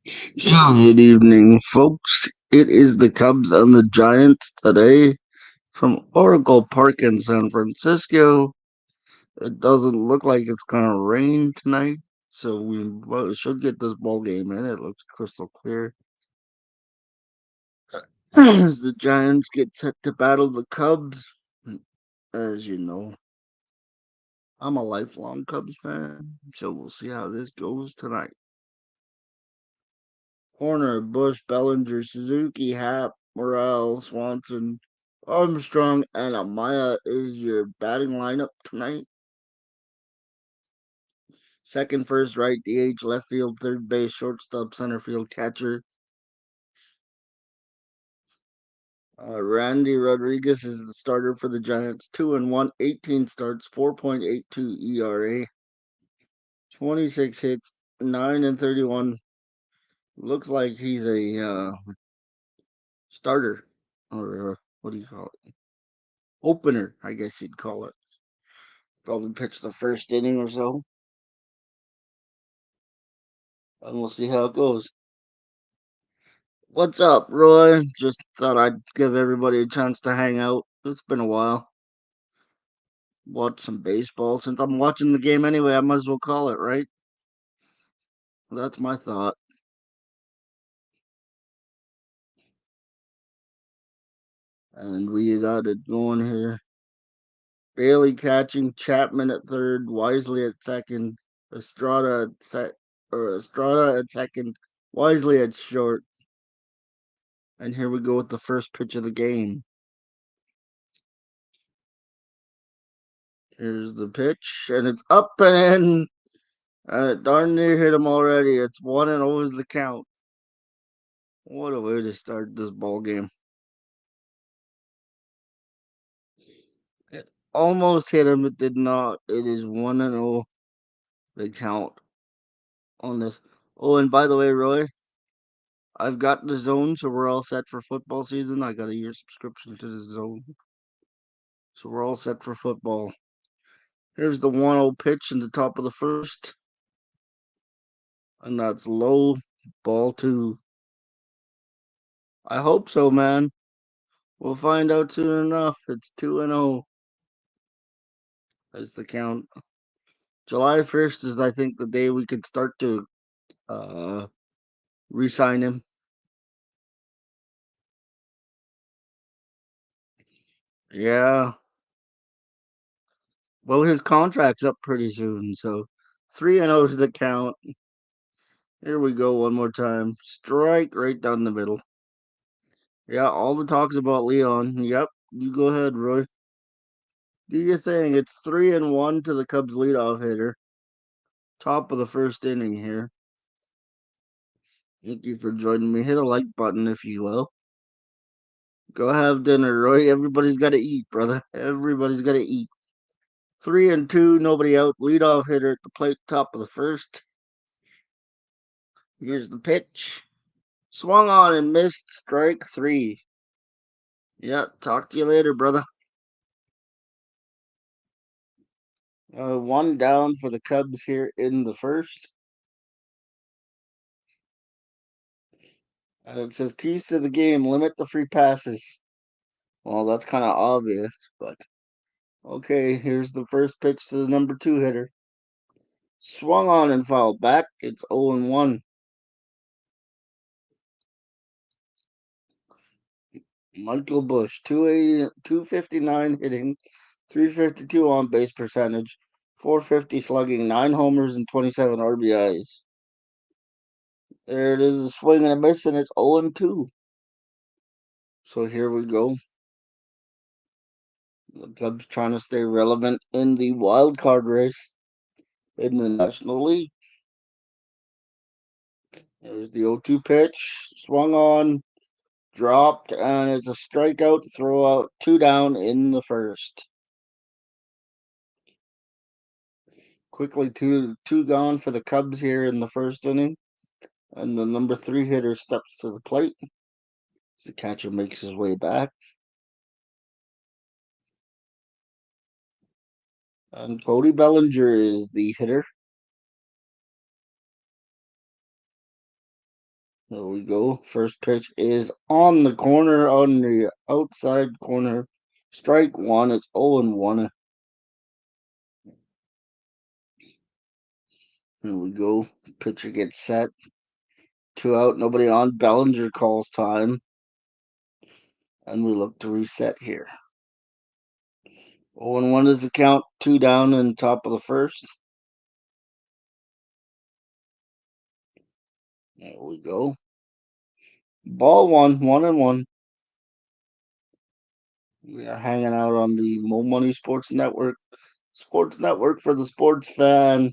Good evening, folks. It is the Cubs and the Giants today from Oracle Park in San Francisco. It doesn't look like it's gonna rain tonight, so should get this ball game in. It looks crystal clear as the Giants get set to battle the Cubs. As you know, I'm a lifelong Cubs fan, so we'll see how this goes tonight. Horner, Bush, Bellinger, Suzuki, Happ, Morel, Swanson, Armstrong, and Amaya is your batting lineup tonight. Second, first, right, DH, left field, third base, shortstop, center field, catcher. Randy Rodriguez is the starter for the Giants. 2-1, 18 starts, 4.82 ERA, 26 hits, 9-31. Looks like he's a starter, or what do you call it? Opener, I guess you'd call it. Probably pitch the first inning or so, and we'll see how it goes. What's up, Roy? Just thought I'd give everybody a chance to hang out. It's been a while. Watch some baseball. Since I'm watching the game anyway, I might as well call it, right? That's my thought. And we got it going here. Bailey catching, Chapman at third, Wisely at second, Estrada at second, Wisely at short. And here we go with the first pitch of the game. Here's the pitch, and it's up and in. Darn near hit him already. It's 1-0 is the count. What a way to start this ball game. It almost hit him. It did not. It is 1-0 the count on this. Oh, and by the way, Roy, I've got the zone, so we're all set for football season. I got a year subscription to the zone, so we're all set for football. Here's the 1-0 pitch in the top of the first, and that's low, ball two. I hope so, man. We'll find out soon enough. It's 2-0. That's the count. July 1st is, I think, the day we could start to uh, re-sign him. Yeah. Well, his contract's up pretty soon, so 3-0 is the count. Here we go one more time. Strike right down the middle. Yeah, all the talks about Leon. Yep, you go ahead, Roy. Do your thing. It's 3-1 to the Cubs leadoff hitter. Top of the first inning here. Thank you for joining me. Hit a like button if you will. Go have dinner, Roy. Everybody's got to eat, brother. Everybody's got to eat. 3-2, nobody out. Leadoff hitter at the plate, top of the first. Here's the pitch. Swung on and missed. Strike three. Yeah, talk to you later, brother. One down for the Cubs here in the first. And it says keys to the game, limit the free passes. Well, that's kind of obvious, but okay, here's the first pitch to the number two hitter. Swung on and fouled back. It's 0-1. Michael Bush, 280, 259 hitting, 352 on base percentage, 450 slugging, 9 homers, and 27 RBIs. There it is, a swing and a miss, and it's 0-2. So here we go. The Cubs trying to stay relevant in the wild card race in the National League. There's the 0-2 pitch, swung on, dropped, and it's a strikeout, throw out, 2 down in the first. Quickly, two gone for the Cubs here in the first inning, and the number three hitter steps to the plate as the catcher makes his way back. And Cody Bellinger is the hitter. There we go. First pitch is on the corner, on the outside corner. Strike one. It's 0-1. Here we go. Pitcher gets set. 2 out, nobody on. Bellinger calls time. And we look to reset here. 0-1 is the count. 2 down in top of the first. There we go. Ball one, 1-1. We are hanging out on the Mo Money Sports Network. Sports Network for the sports fan.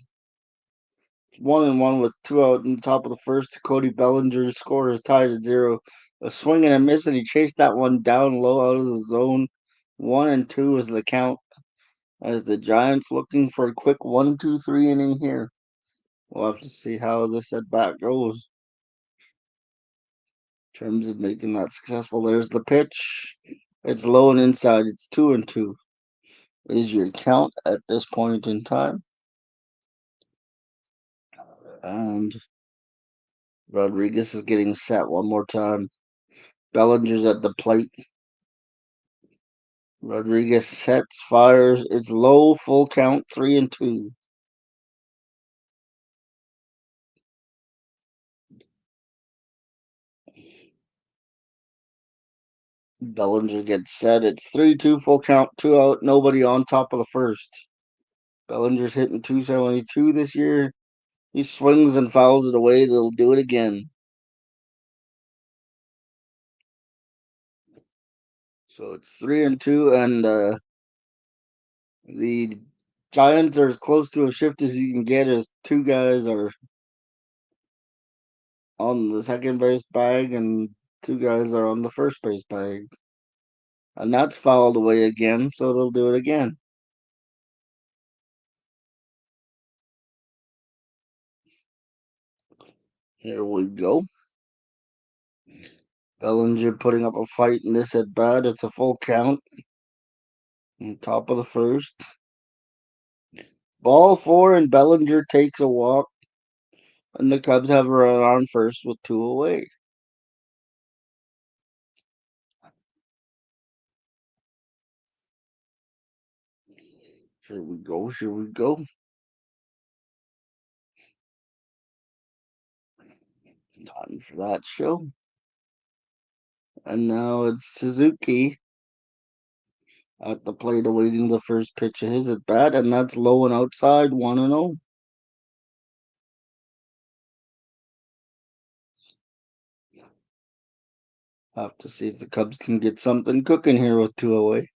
1-1 with 2 out in the top of the first. Cody Bellinger's score is tied at 0. A swing and a miss, and he chased that one down low out of the zone. 1-2 is the count as the Giants looking for a quick 1-2-3 inning here. We'll have to see how this at bat goes in terms of making that successful. There's the pitch. It's low and inside. It's 2-2. Is your count at this point in time. And Rodriguez is getting set one more time. Bellinger's at the plate. Rodriguez sets, fires. It's low, full count, 3-2. Bellinger gets set. It's 3-2, full count, 2 out, nobody on top of the first. Bellinger's hitting 272 this year. He swings and fouls it away. They'll do it again. So it's 3-2, and the Giants are as close to a shift as you can get as 2 guys are on the second base bag and 2 guys are on the first base bag. And that's fouled away again, so they'll do it again. Here we go. Bellinger putting up a fight in this at bat. It's a full count. On top of the first. Ball 4, and Bellinger takes a walk. And the Cubs have a run on first with 2 away. Here we go. Here we go. Time for that show. And now it's Suzuki at the plate awaiting the first pitch of his at bat, and that's low and outside, 1-0. Have to see if the Cubs can get something cooking here with 2 away.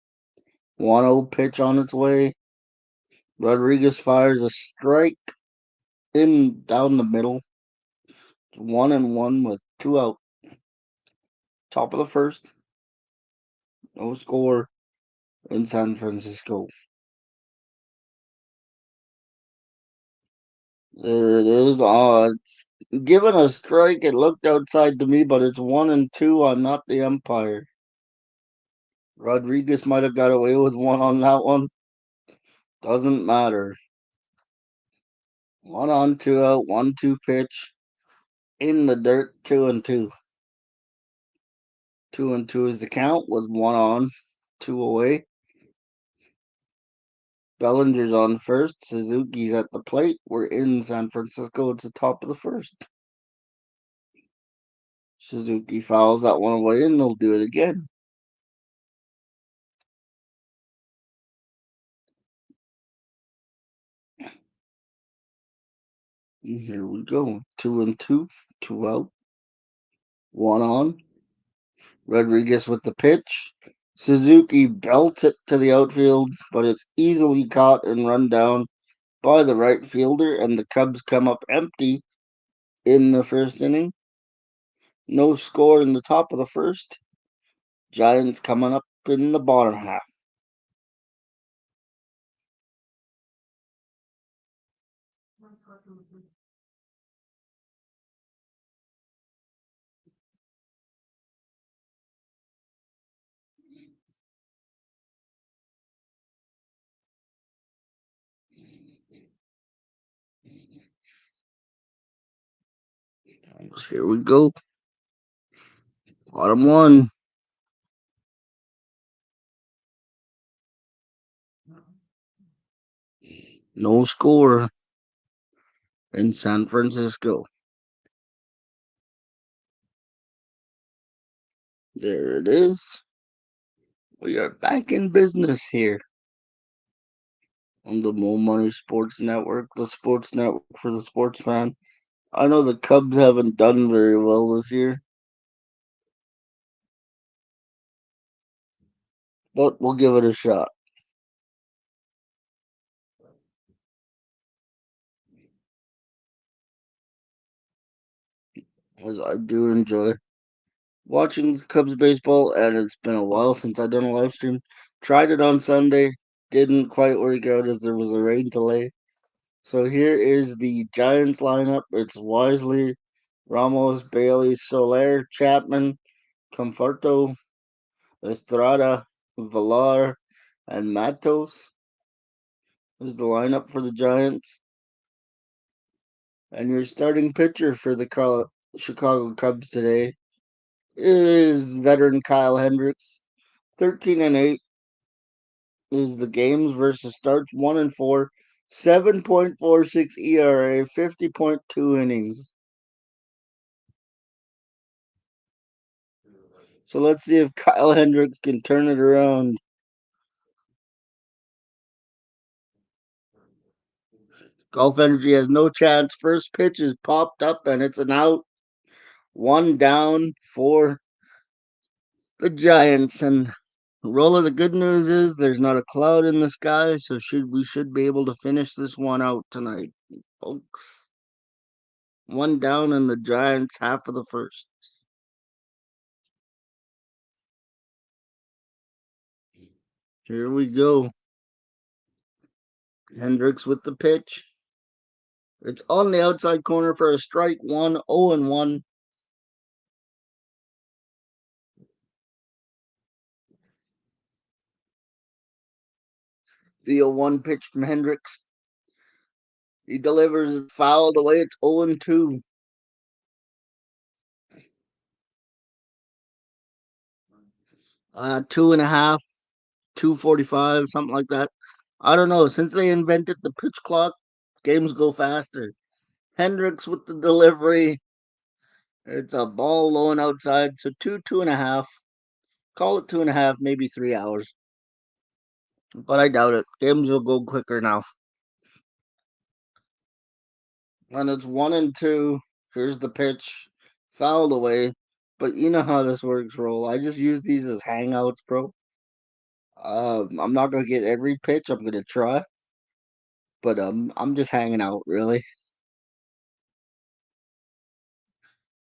1-0 pitch on its way. Rodriguez fires a strike in down the middle. It's 1-1 with 2 out. Top of the first. No score in San Francisco. There it is. It's given a strike. It looked outside to me, but it's 1-2. I'm not the umpire. Rodriguez might have got away with one on that one. Doesn't matter. 1 on, 2 out, 1-2 pitch. In the dirt, 2-2. 2-2 is the count with 1 on, 2 away. Bellinger's on first. Suzuki's at the plate. We're in San Francisco. It's the top of the first. Suzuki fouls that one away, and they'll do it again. And here we go. 2-2. 2 out. 1 on. Rodriguez with the pitch. Suzuki belts it to the outfield, but it's easily caught and run down by the right fielder, and the Cubs come up empty in the first inning. No score in the top of the first. Giants coming up in the bottom half. Here we go. Bottom one, no score in San Francisco. There it is. We are back in business here on the Mo Money Sports Network, the sports network for the sports fan. I know the Cubs haven't done very well this year, but we'll give it a shot. As I do enjoy watching the Cubs baseball, and it's been a while since I've done a live stream. Tried it on Sunday, didn't quite work out as there was a rain delay. So here is the Giants lineup. It's Wisely, Ramos, Bailey, Soler, Chapman, Conforto, Estrada, Villar, and Matos is the lineup for the Giants. And your starting pitcher for the Chicago Cubs today is veteran Kyle Hendricks. 13-8 is the games versus starts 1-4, 7.46 ERA, 50.2 innings. So let's see if Kyle Hendricks can turn it around. Golf Energy has no chance. First pitch is popped up and it's an out. One down for the Giants. And roll of the good news is there's not a cloud in the sky, so we should be able to finish this one out tonight, folks. One down in the Giants, half of the first. Here we go. Hendricks with the pitch. It's on the outside corner for a strike one, 0-1. The 0-1 pitch from Hendricks. He delivers it fouled away. It's 0-2. Two and a half, 2:45, something like that. I don't know. Since they invented the pitch clock, games go faster. Hendricks with the delivery. It's a ball low and outside. So two and a half. Call it 2.5, maybe 3 hours. But I doubt it. Games will go quicker now. When it's 1-2, here's the pitch. Fouled away. But you know how this works, Roll. I just use these as hangouts, bro. I'm not gonna get every pitch. I'm gonna try, but I'm just hanging out, really.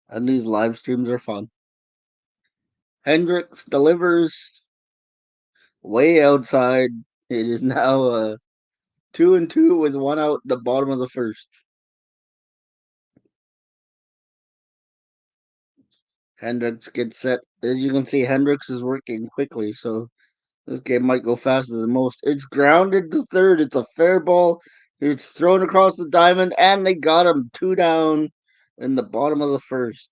And these live streams are fun. Hendricks delivers way outside. It is now 2-2 with one out at the bottom of the first. Hendricks gets set. As you can see, Hendricks is working quickly, so this game might go faster than most. It's grounded to third. It's a fair ball. It's thrown across the diamond, and they got him. Two down in the bottom of the first.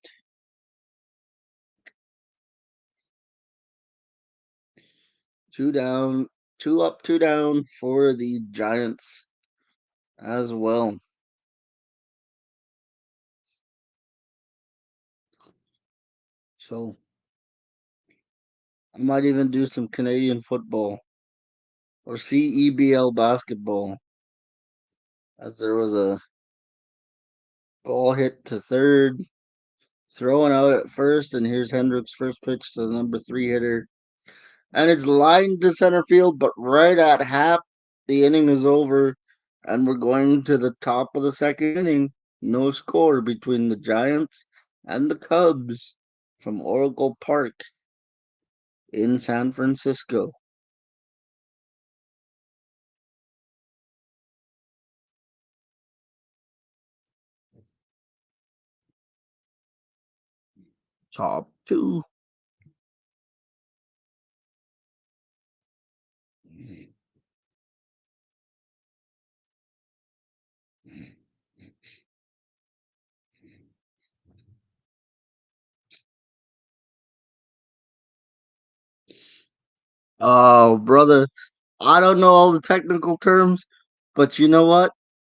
Two down, two up, two down for the Giants as well. So I might even do some Canadian football or CEBL basketball, as there was a ball hit to third, throwing out at first, and here's Hendricks' first pitch to the number 3 hitter. And it's lined to center field, but right at half, the inning is over, and we're going to the top of the second inning. No score between the Giants and the Cubs from Oracle Park in San Francisco. Top two. Oh, brother, I don't know all the technical terms, but you know what?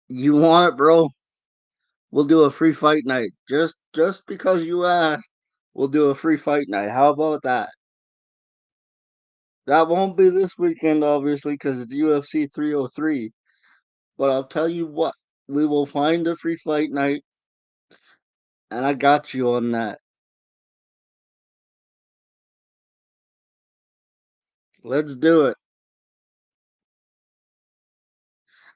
You want it, bro? We'll do a free fight night. Just because you asked, we'll do a free fight night. How about that? That won't be this weekend, obviously, because it's UFC 303. But I'll tell you what, we will find a free fight night, and I got you on that. Let's do it.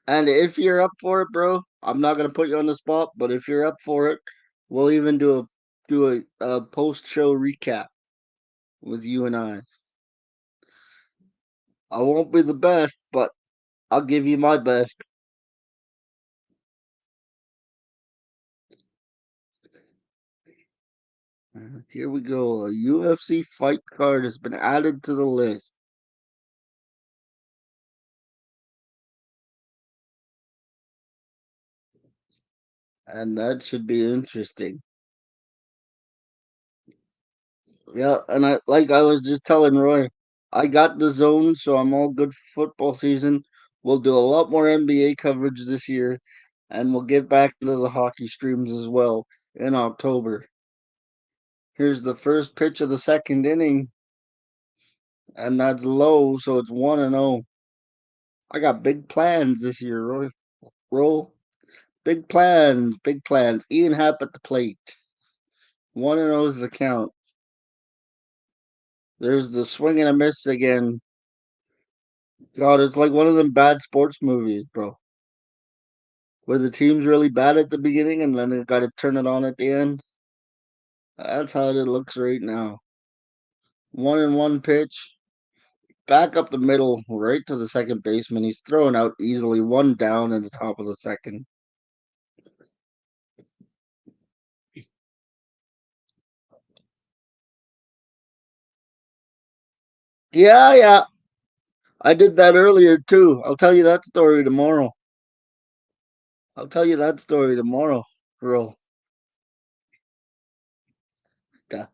And if you're up for it, bro, I'm not gonna put you on the spot, but if you're up for it, we'll even do a post show recap with you and I. I won't be the best, but I'll give you my best. Here we go. A UFC fight card has been added to the list. And that should be interesting. Yeah, and I was just telling Roy, I got the zone, so I'm all good for football season. We'll do a lot more NBA coverage this year, and we'll get back into the hockey streams as well in October. Here's the first pitch of the second inning, and that's low, so it's 1-0. I got big plans this year, Roy. Roll. Big plans, big plans. Ian Happ at the plate. 1-0 is the count. There's the swing and a miss again. God, it's like one of them bad sports movies, bro. Where the team's really bad at the beginning and then they got to turn it on at the end. That's how it looks right now. 1-1 pitch. Back up the middle, right to the second baseman. He's thrown out easily. One down in the top of the second. Yeah, yeah. I did that earlier too. I'll tell you that story tomorrow. I'll tell you that story tomorrow, bro. Yeah,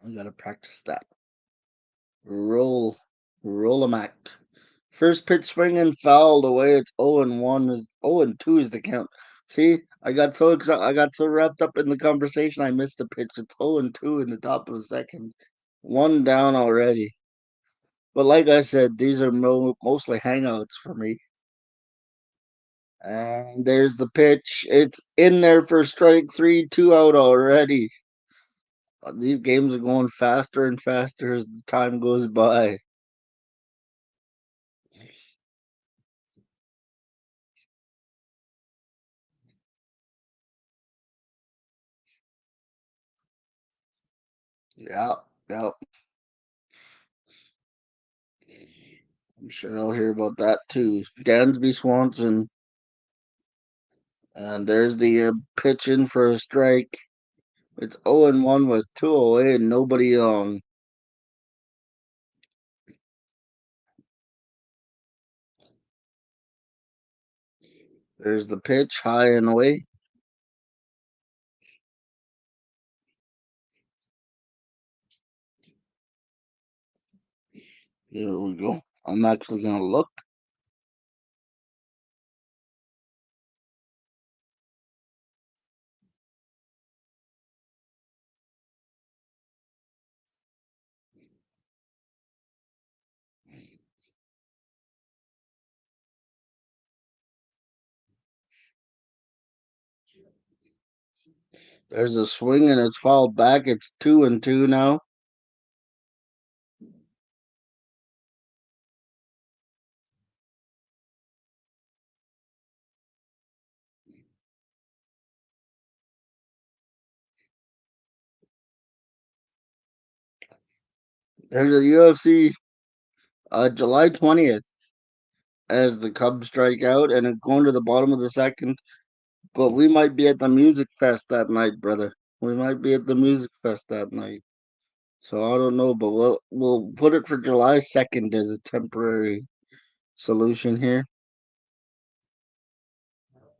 I gotta practice that. Roll, roll a Mac. First pitch swinging, fouled away. It's 0-1 is 0-2 is the count. See, I got so excited, I got so wrapped up in the conversation, I missed the pitch. It's 0-2 in the top of the second, one down already. But like I said, these are mostly hangouts for me. And there's the pitch. It's in there for strike three, two out already. These games are going faster and faster as the time goes by. Yeah, yeah. I'm sure I'll hear about that too. Dansby Swanson, and there's the pitch in for a strike. It's 0-1 with 2 away and nobody on. There's the pitch high and away. Here we go. I'm actually gonna look. There's a swing and it's fouled back. It's 2-2 now. There's a UFC July 20th as the Cubs strike out and it's going to the bottom of the second. But we might be at the Music Fest that night, brother. We might be at the Music Fest that night. So I don't know, but we'll put it for July 2nd as a temporary solution here.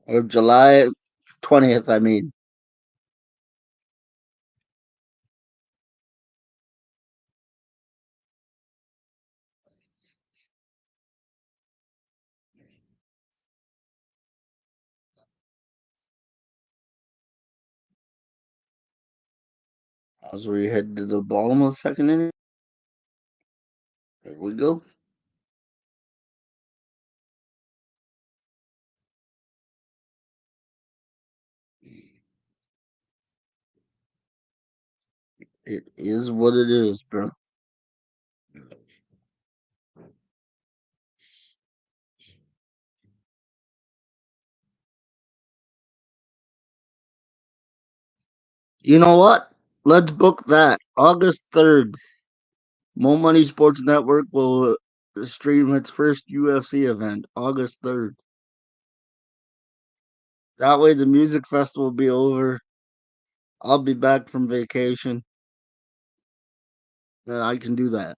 or July 20th, I mean. As we head to the bottom of the second inning, here we go. It is what it is, bro. You know what? Let's book that. August 3rd. Mo Money Sports Network will stream its first UFC event, August 3rd. That way the music festival will be over. I'll be back from vacation. And I can do that.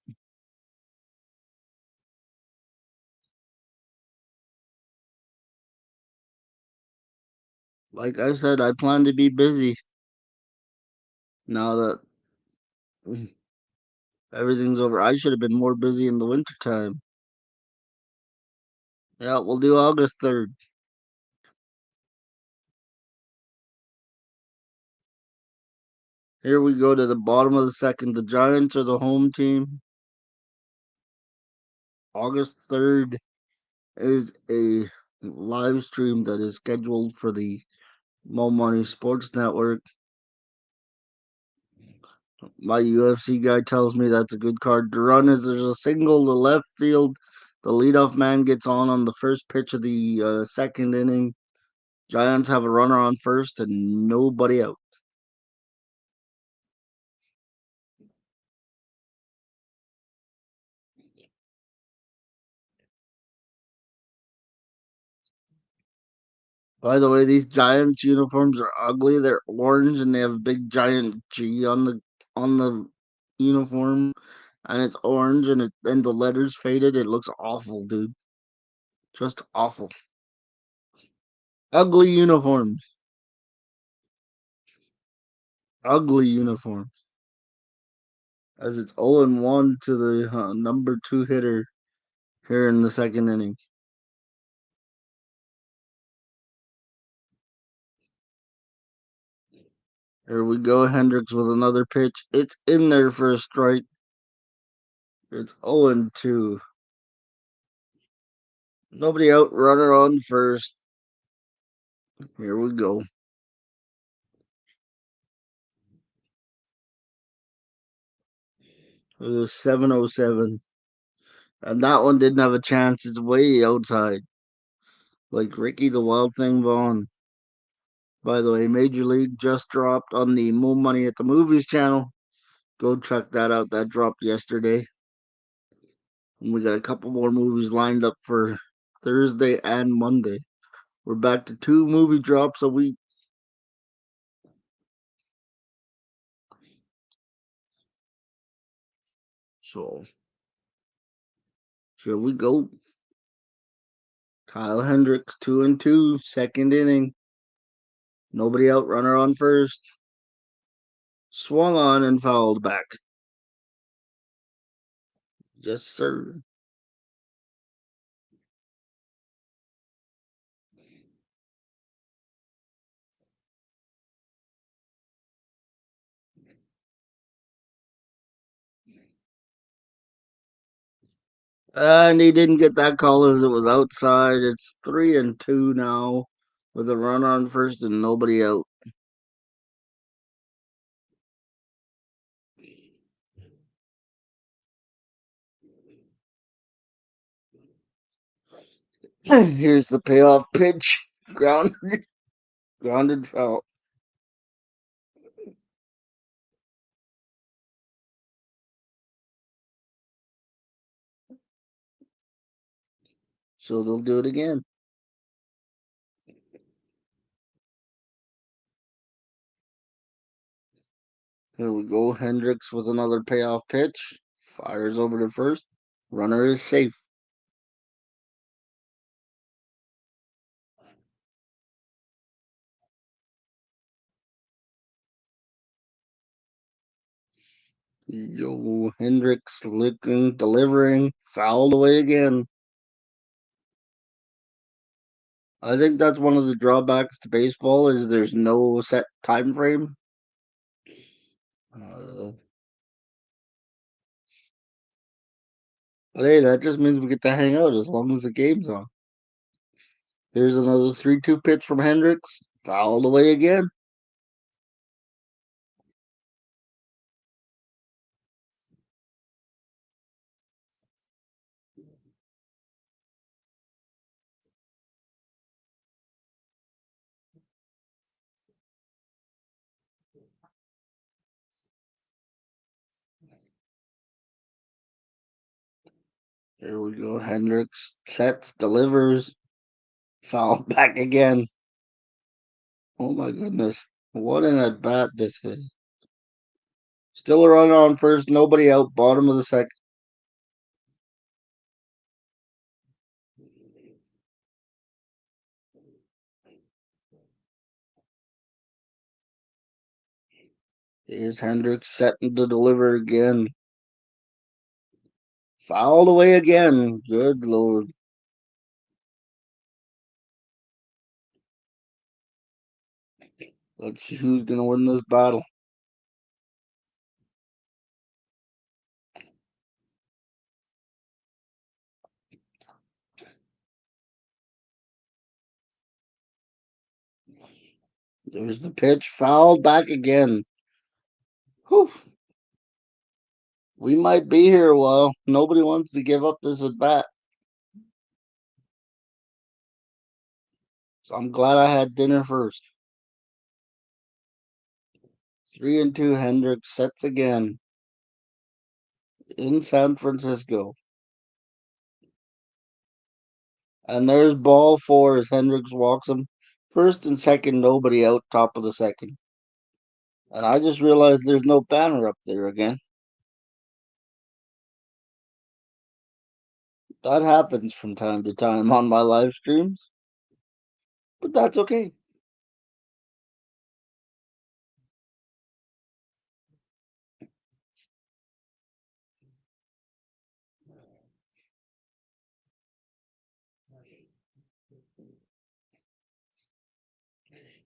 Like I said, I plan to be busy now that everything's over. I should have been more busy in the wintertime. Yeah, we'll do August 3rd. Here we go to the bottom of the second. The Giants are the home team. August 3rd is a live stream that is scheduled for the Mo Money Sports Network. My UFC guy tells me that's a good card to run. As there's a single to left field, the leadoff man gets on the first pitch of the second inning. Giants have a runner on first and nobody out. By the way, these Giants uniforms are ugly. They're orange and they have a big giant G on the uniform, and it's orange and the letters faded. It looks awful, dude. Just awful. Ugly uniforms. Ugly uniforms. As it's 0-1 to the number 2 hitter here in the second inning. Here we go, Hendricks with another pitch. It's in there for a strike. It's 0-2. Nobody out, runner on first. Here we go. It was 7:07. And that one didn't have a chance. It's way outside. Like Ricky the Wild Thing Vaughn. By the way, Major League just dropped on the Mo Money at the Movies channel. Go check that out. That dropped yesterday. And we got a couple more movies lined up for Thursday and Monday. We're back to 2 movie drops a week. So here we go. Kyle Hendricks, 2-2, second inning. Nobody out, runner on first. Swung on and fouled back. Yes, sir. And he didn't get that call as it was outside. It's 3-2 now with a run on first and nobody out. Here's the payoff pitch. Grounded foul. So they'll do it again. Here we go. Hendricks with another payoff pitch. Fires over to first. Runner is safe. Yo, Hendricks looking, delivering, fouled away again. I think that's one of the drawbacks to baseball is there's no set time frame. Uh, but hey, that just means we get to hang out as long as the game's on. Here's another 3-2 pitch from Hendricks, fouled away again. Here we go. Hendricks sets, delivers, fouled back again. Oh my goodness. What an at bat this is. Still a run on first, nobody out, bottom of the second. Here's Hendricks setting to deliver again. Fouled away again. Good Lord. Let's see who's going to win this battle. There's the pitch. Fouled back again. Whew. We might be here a while. Nobody wants to give up this at bat. So I'm glad I had dinner first. 3-2. Hendricks sets again in San Francisco. And there's ball four as Hendricks walks him. First and second, nobody out, top of the second. And I just realized there's no banner up there again. That happens from time to time on my live streams, but that's okay.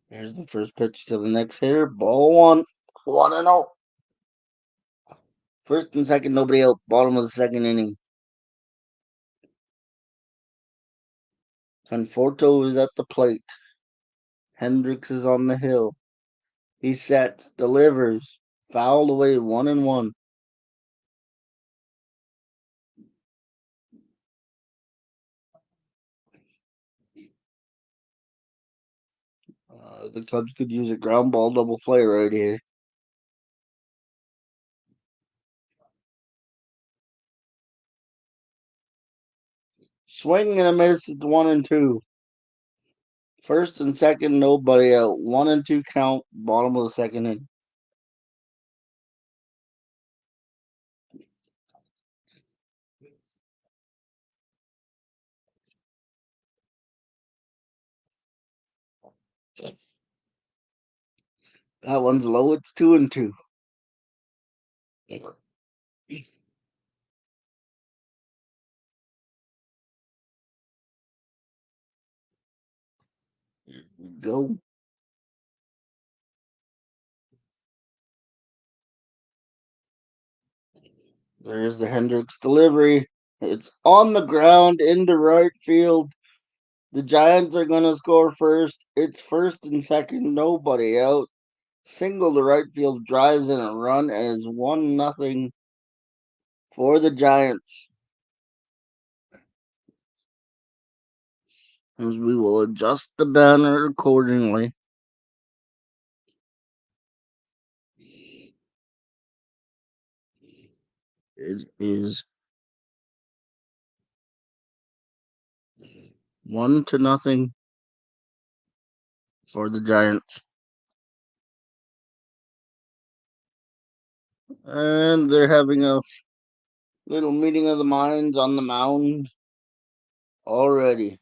Here's the first pitch to the next hitter. Ball one. 1-0. First and second, nobody out. Bottom of the second inning. Conforto is at the plate. Hendricks is on the hill. He sets, delivers, fouled away 1-1. The Cubs could use a ground ball double play right here. Swing and a miss. It's 1-2. First and second, nobody out. 1-2 count. Bottom of the second inning. That one's low. It's 2-2. Go. There's the Hendricks delivery. It's on the ground into right field. The Giants are going to score first. It's first and second, nobody out. Single to right field, drives in a run, and is 1-0 for the Giants. As we will adjust the banner accordingly. It is 1-0 for the Giants. And they're having a little meeting of the minds on the mound already.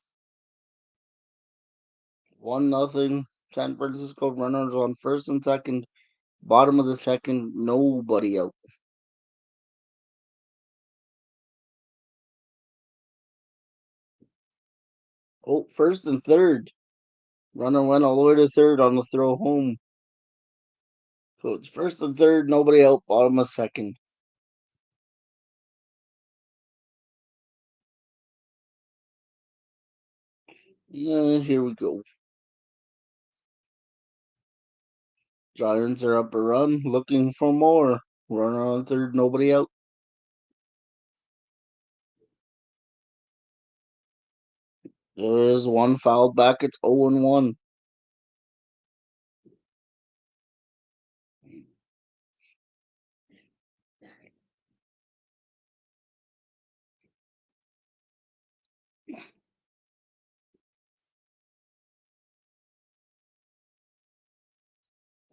1-0. San Francisco runners on first and second. Bottom of the second, nobody out. Oh, first and third. Runner went all the way to third on the throw home. So it's first and third, nobody out, bottom of second. Yeah, here we go. Giants are up a run, looking for more. Runner on third, nobody out. There is one foul back. It's 0-1.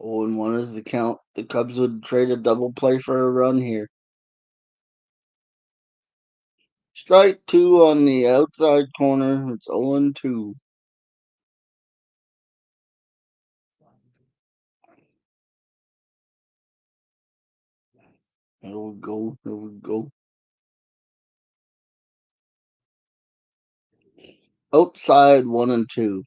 Oh, and 1 is the count. The Cubs would trade a double play for a run here. Strike 2 on the outside corner. It's 0-2. Here we go. Here we go. Outside 1-2.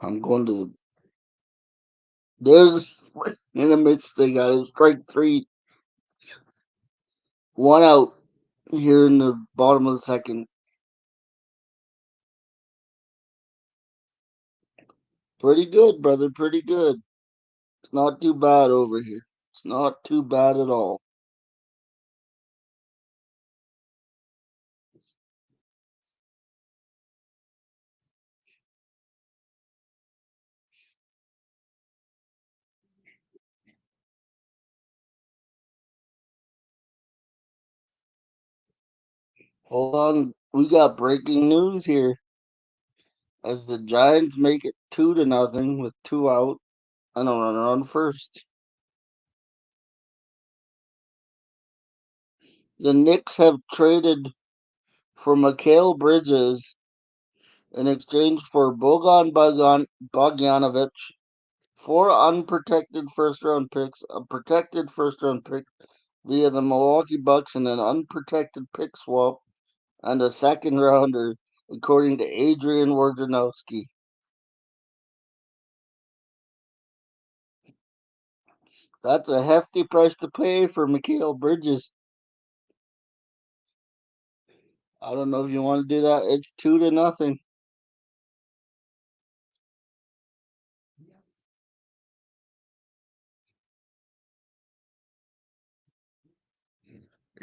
I'm going to the. There's a swing in the midst. They got it. Strike 3. 1 out here in the bottom of the second. Pretty good, brother. Pretty good. It's not too bad over here. It's not too bad at all. Hold on. We got breaking news here. As the Giants make it 2-0 with 2 out and a runner on first. The Knicks have traded for Mikal Bridges in exchange for Bogdanovich, 4 unprotected first round picks, a protected first round pick via the Milwaukee Bucks, and an unprotected pick swap, and a second rounder, according to Adrian Wojnarowski. That's a hefty price to pay for Mikal Bridges. I don't know if you want to do that. It's 2-0.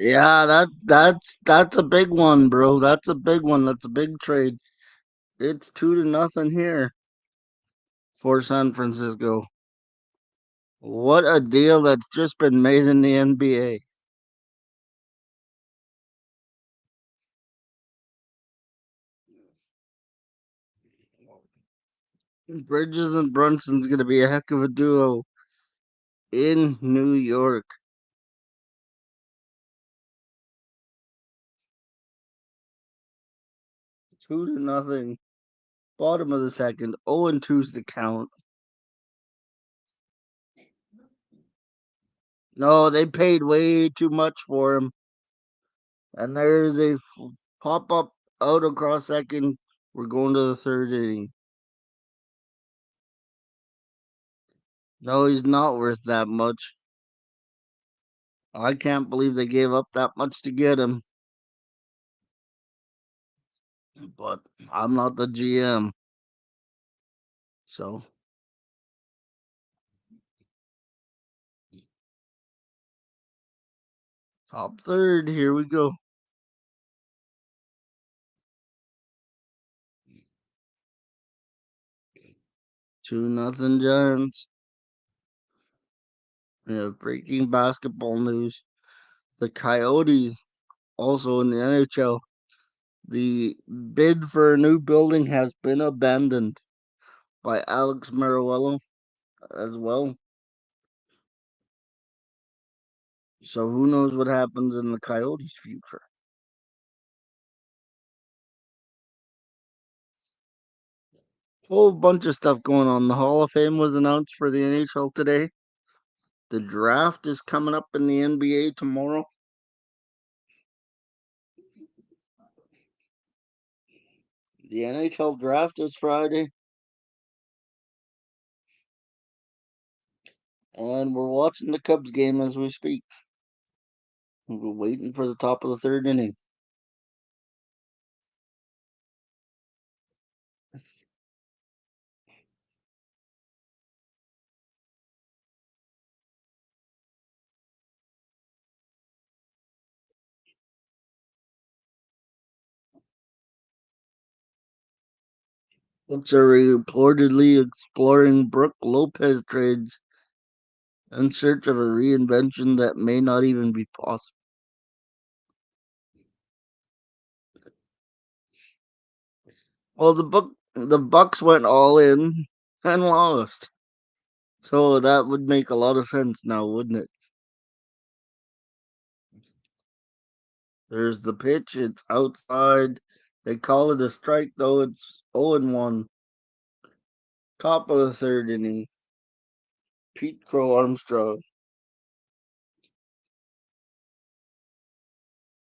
Yeah, that's a big one, bro. That's a big one. That's a big trade. It's 2-0 here for San Francisco. What a deal that's just been made in the NBA. Bridges and Brunson's gonna be a heck of a duo in New York. 2-0. Bottom of the second. 0-2's the count. No, they paid way too much for him. And there's a pop up out across second. We're going to the third inning. No, he's not worth that much. I can't believe they gave up that much to get him. But I'm not the GM. So, top third. Here we go. 2-0 Giants. Yeah, breaking basketball news. The Coyotes, also in the NHL, the bid for a new building has been abandoned by Alex Mariuello as well. So who knows what happens in the Coyotes' future? Whole bunch of stuff going on. The Hall of Fame was announced for the NHL today. The draft is coming up in the NBA tomorrow. The NHL draft is Friday. And we're watching the Cubs game as we speak. We're waiting for the top of the third inning. Cubs are reportedly exploring Brooke Lopez trades in search of a reinvention that may not even be possible. Well, the Bucks went all in and lost, so that would make a lot of sense now, wouldn't it? There's the pitch. It's outside. They call it a strike, though. It's 0-1. Top of the third inning. Pete Crow Armstrong.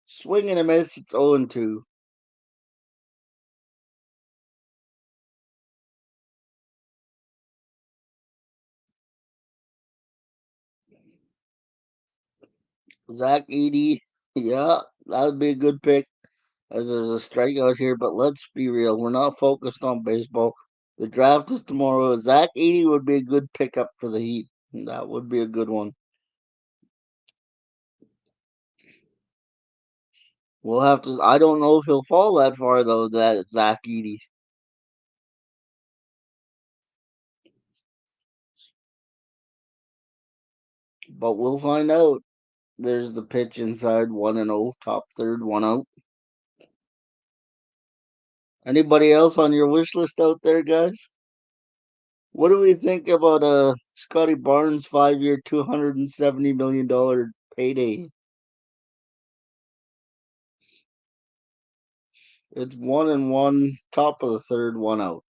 Swing and a miss. It's 0-2. Zach Edey. Yeah, that would be a good pick as there's a strikeout here, but let's be real. We're not focused on baseball. The draft is tomorrow. Zach Edey would be a good pickup for the Heat. That would be a good one. We'll have to. I don't know if he'll fall that far though. That Zach Edey, but we'll find out. There's the pitch inside 1-0, top third, one out. Anybody else on your wish list out there, guys? What do we think about Scotty Barnes 5-year, $270 million payday? It's 1-1, top of the third, one out.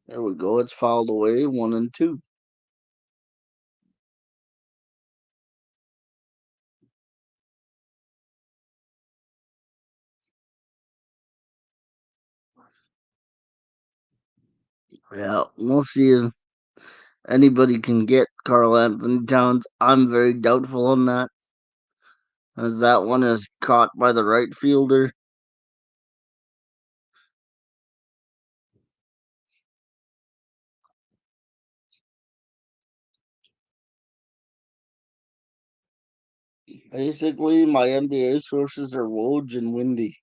There we go. It's fouled away, 1-2. Yeah, we'll see if anybody can get Carl Anthony Towns. I'm very doubtful on that, as that one is caught by the right fielder. Basically, my NBA sources are Woj and Windy.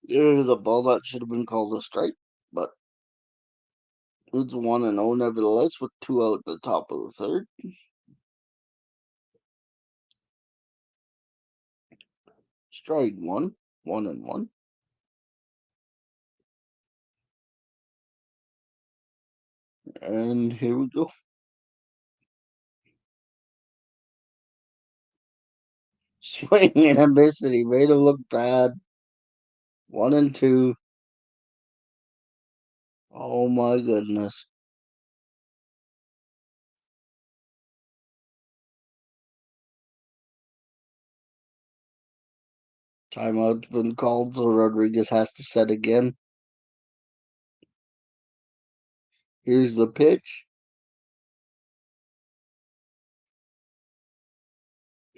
There's a ball that should have been called a strike, but it's 1-0 nevertheless, with two out at the top of the third. Strike one, 1-1. And here we go. Swing and a miss, and he made him look bad. 1-2. Oh my goodness. Timeout's been called, so Rodriguez has to set again. Here's the pitch.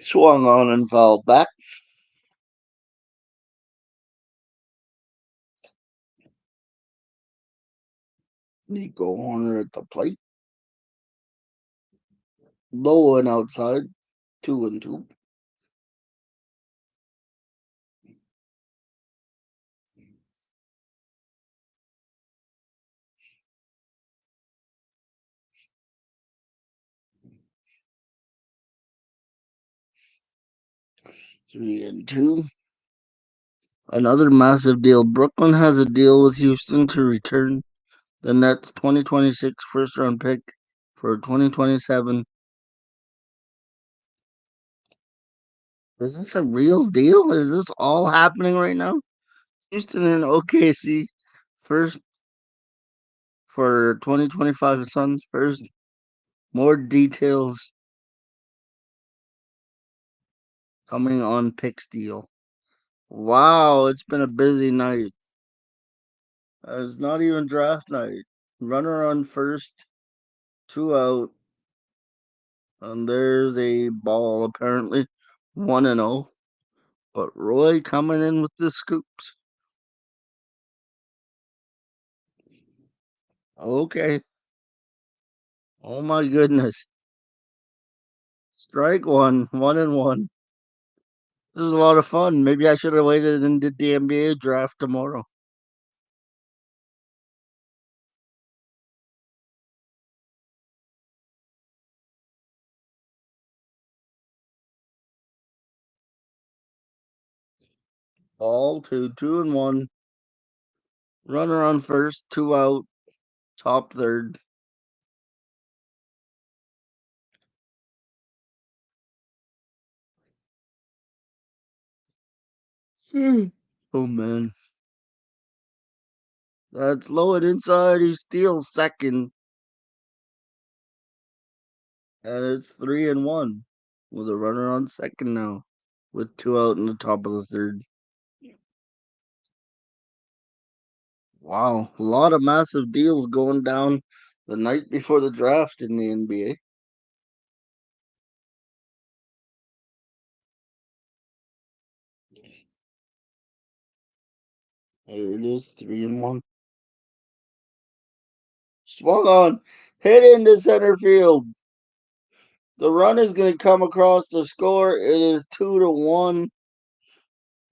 Swung on and fouled back. Nico Horner at the plate. Low and outside. 2-2. 3-2. Another massive deal. Brooklyn has a deal with Houston to return The Nets 2026 first round pick for 2027. Is this a real deal? Is this all happening right now? Houston and OKC first for 2025 Suns first. More details coming on Pick Steel. Wow, it's been a busy night. It's not even draft night. Runner on first, two out, and there's a ball apparently 1-0. But Roy coming in with the scoops. Okay. Oh my goodness. Strike one, 1-1. This is a lot of fun. Maybe I should have waited and did the NBA draft tomorrow. All to 2-1. Runner on first, two out, top third. Oh man. That's low and inside. He steals second. And it's 3-1 with a runner on second now. With two out in the top of the third. Wow. A lot of massive deals going down the night before the draft in the NBA. Here it is, 3-1. Swung on, hit into center field. The run is going to come across the score. It is 2-1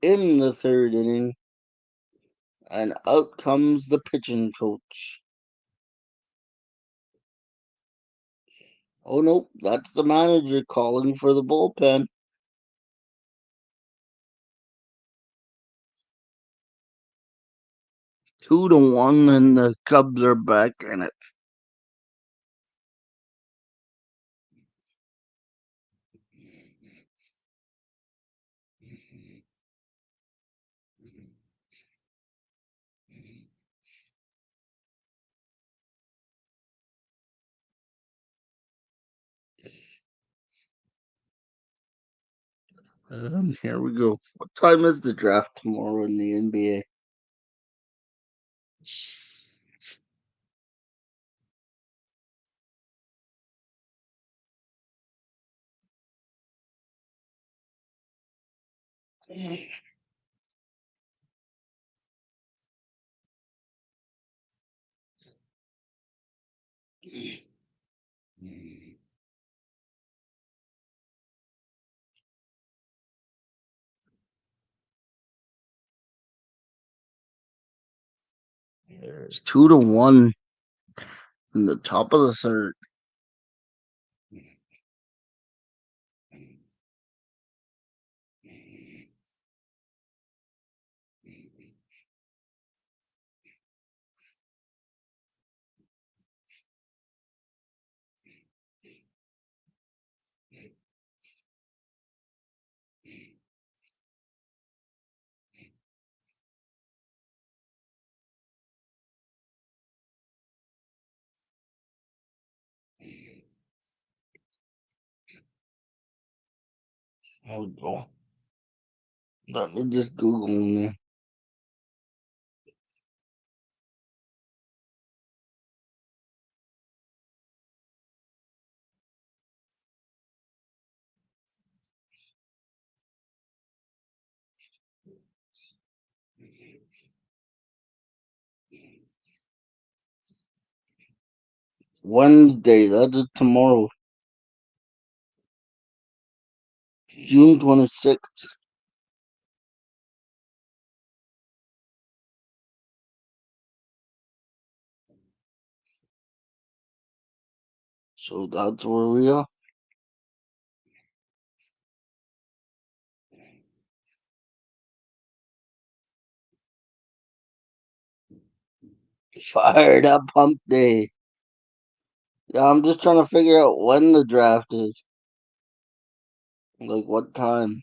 in the third inning, and out comes the pitching coach. Oh nope, that's the manager calling for the bullpen. 2-1, and the Cubs are back in it. Here we go. What time is the draft tomorrow in the NBA? There's 2-1 in the top of the third. There we go. Let me just Google me. Wednesday, that is tomorrow, June 26th. So that's where we are. Fired up hump day. Yeah, I'm just trying to figure out when the draft is. Like what time.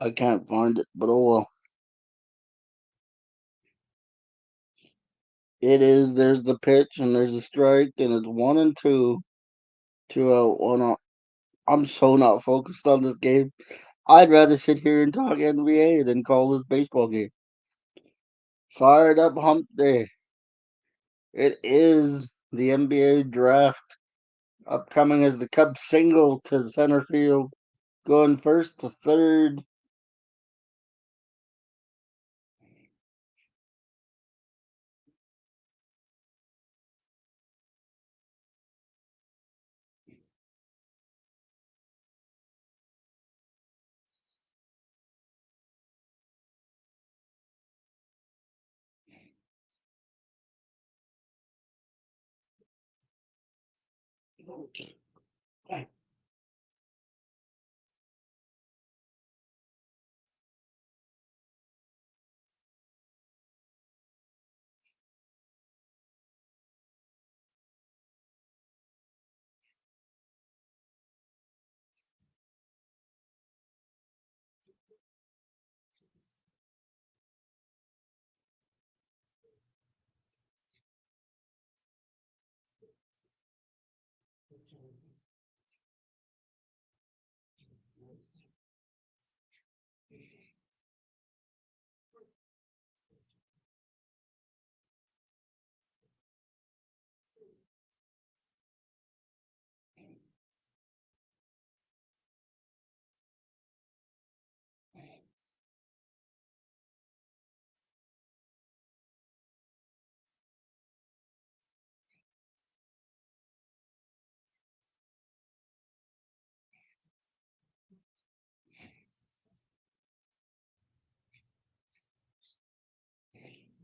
I can't find it, but oh well. It is. There's the pitch and there's the strike, and it's 1-2. 2 out, 1 out. I'm so not focused on this game. I'd rather sit here and talk NBA than call this baseball game. Fired up hump day. It is the NBA draft. Upcoming is the Cubs single to center field. Going first to third.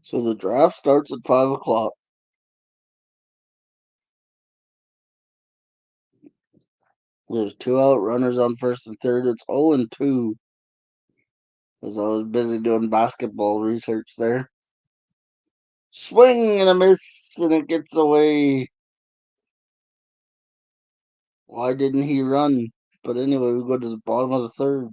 So the draft starts at 5 o'clock. There's 2 out runners on first and third. It's 0-2. As I was busy doing basketball research there. Swing and a miss, and it gets away. Why didn't he run? But anyway, we go to the bottom of the third.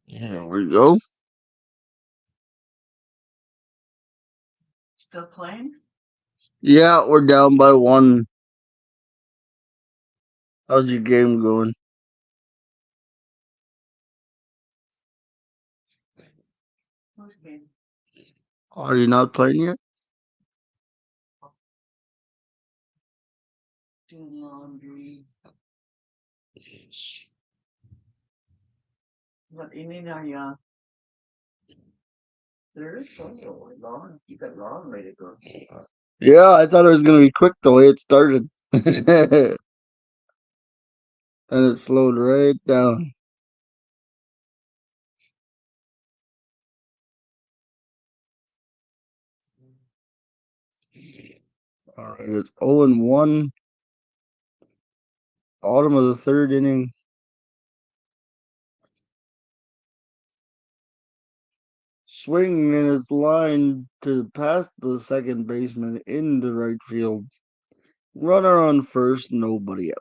Here we go. Still playing? Yeah, we're down by 1. How's your game going? Who's game? Are you not playing yet? Doing laundry. What inning are you? Third? Oh, long. You got long way to go. Yeah, I thought it was gonna be quick the way it started. and it slowed right down. All right, it's 0-1. Bottom of the third inning. Swing and it's lined to past the second baseman in the right field. Runner on first, nobody out.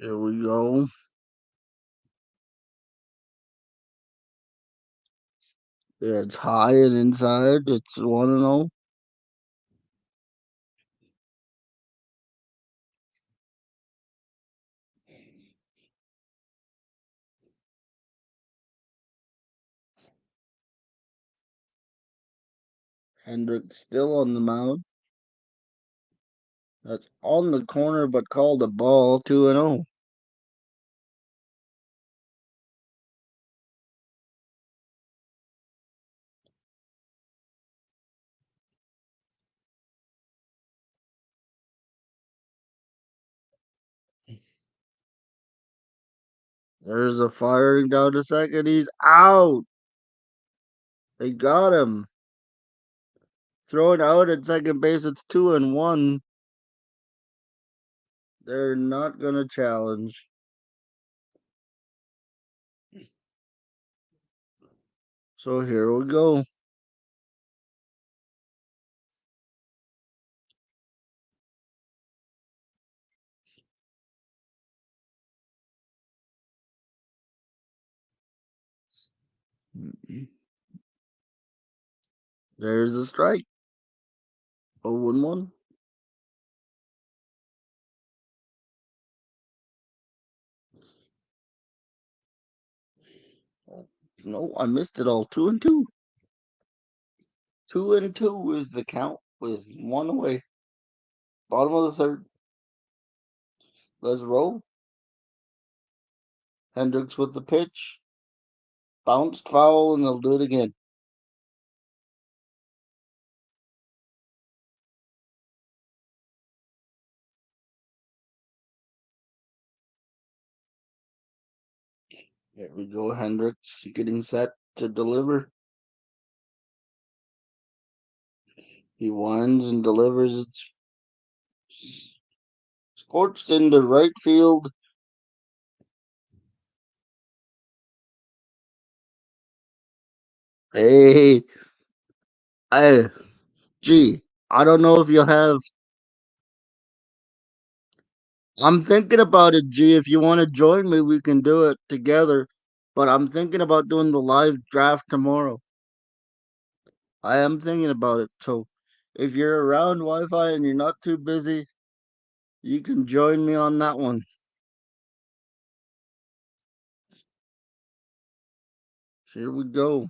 Here we go. Yeah, it's high and inside. It's 1-0. Hendricks still on the mound. That's on the corner, but called a ball. 2-0. There's a firing down to second. He's out. They got him. Thrown out at second base. It's 2-1. They're not gonna challenge. So here we go. There's a strike. 0-1. No, I missed it all. 2-2. 2-2 is the count with one away. Bottom of the third. Let's roll. Hendricks with the pitch. Bounced foul, and they'll do it again. There we go. Hendricks getting set to deliver. He winds and delivers. It's scorched into right field. Hey, I, gee, I don't know if you'll have. I'm thinking about it, G. If you want to join me, we can do it together. But I'm thinking about doing the live draft tomorrow. I am thinking about it. So if you're around Wi Fi and you're not too busy, you can join me on that one. Here we go.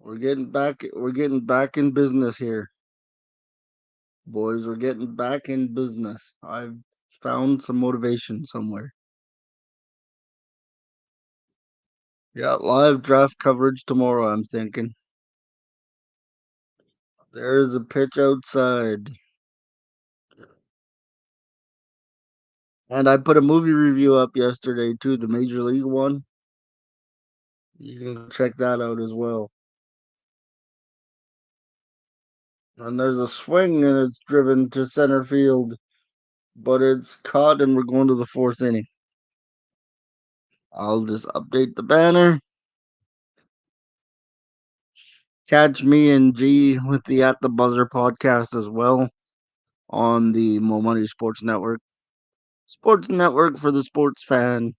We're getting back in business here. Boys, we're getting back in business. I've found some motivation somewhere. Yeah, live draft coverage tomorrow, I'm thinking. There's a pitch outside. And I put a movie review up yesterday too, the Major League one. You can check that out as well. And there's a swing and it's driven to center field, but it's caught and we're going to the fourth inning. I'll just update the banner. Catch me and G with the At the Buzzer podcast as well on the Mo Money Sports Network. Sports network for the sports fan.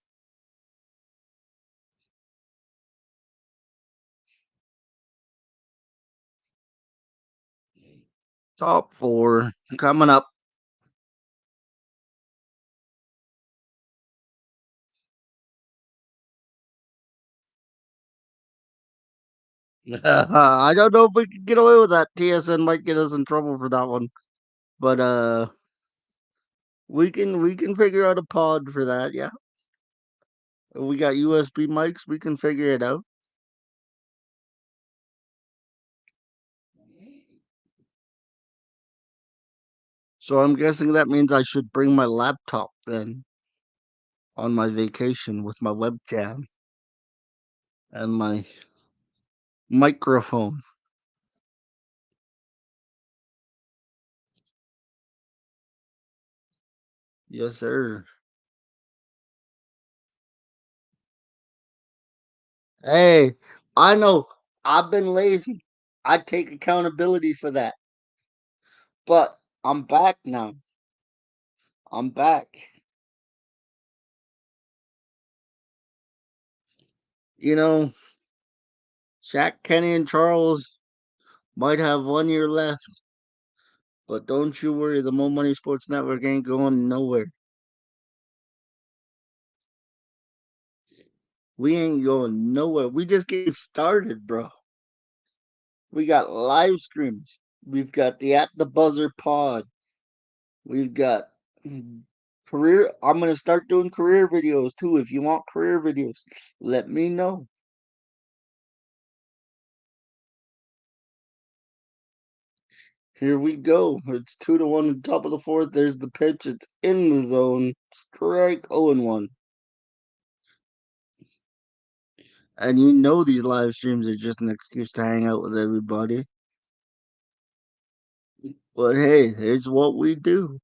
Top four coming up. I don't know if we can get away with that. TSN might get us in trouble for that one, but we can figure out a pod for that. Yeah, we got USB mics. We can figure it out. So I'm guessing that means I should bring my laptop then on my vacation with my webcam and my microphone. Yes, sir. Hey, I know I've been lazy. I take accountability for that. But I'm back now. I'm back. You know, Shaq, Kenny, and Charles might have 1 year left, but don't you worry, the Mo Money Sports Network ain't going nowhere. We ain't going nowhere. We just getting started, bro. We got live streams. We've got the At the Buzzer pod. We've got career. I'm gonna start doing career videos too. If you want career videos, let me know. Here we go. It's 2-1 on top of the fourth. There's the pitch. It's in the zone. Strike 0-1. And you know these live streams are just an excuse to hang out with everybody. But hey, here's what we do.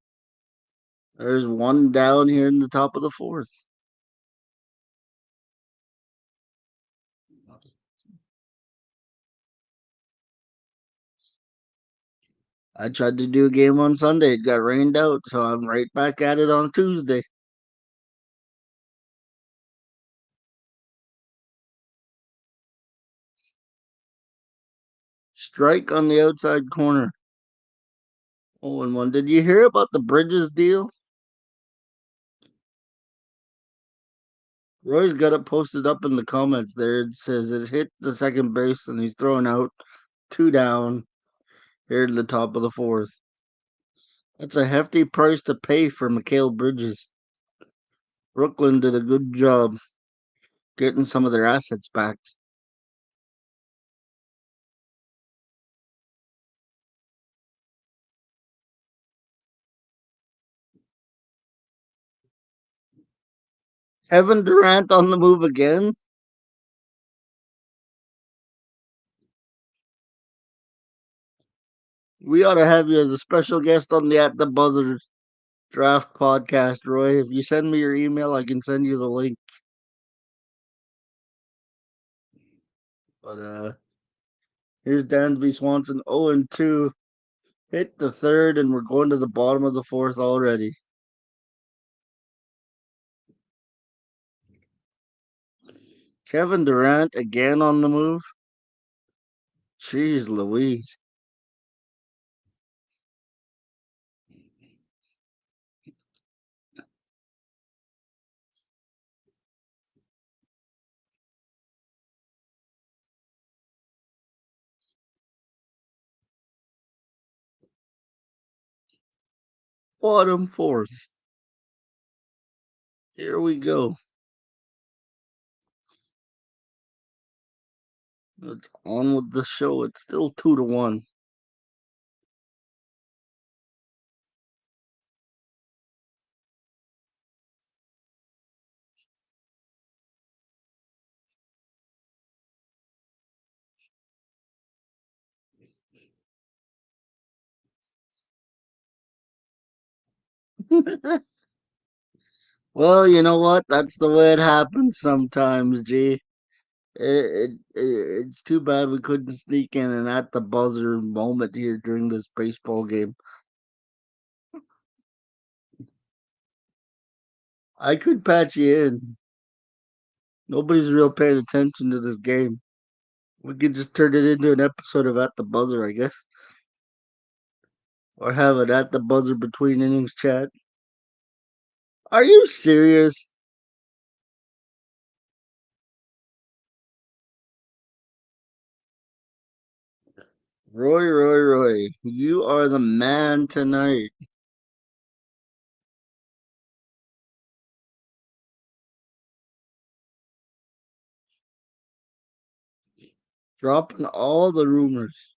There's one down here in the top of the fourth. I tried to do a game on Sunday. It got rained out, so I'm right back at it on Tuesday. Strike on the outside corner. 0-1. Did you hear about the Bridges deal? Roy's got it posted up in the comments there. It says it hit the second base and he's throwing out 2 down here to the top of the fourth. That's a hefty price to pay for Mikhail Bridges. Brooklyn did a good job getting some of their assets back. Kevin Durant on the move again. We ought to have you as a special guest on the At the Buzzer Draft podcast, Roy. If you send me your email, I can send you the link. But here's Dansby Swanson 0-2. Hit the third, and we're going to the bottom of the fourth already. Kevin Durant again on the move. Jeez Louise. Bottom fourth. Here we go. It's on with the show. It's still 2-1. Well, you know what? That's the way it happens sometimes, G. It's too bad we couldn't sneak in and at the buzzer moment here during this baseball game. I could patch you in. Nobody's real paying attention to this game. We could just turn it into an episode of At the Buzzer, I guess. Or have it at the buzzer between innings chat. Are you serious? Roy, you are the man tonight. Dropping all the rumors.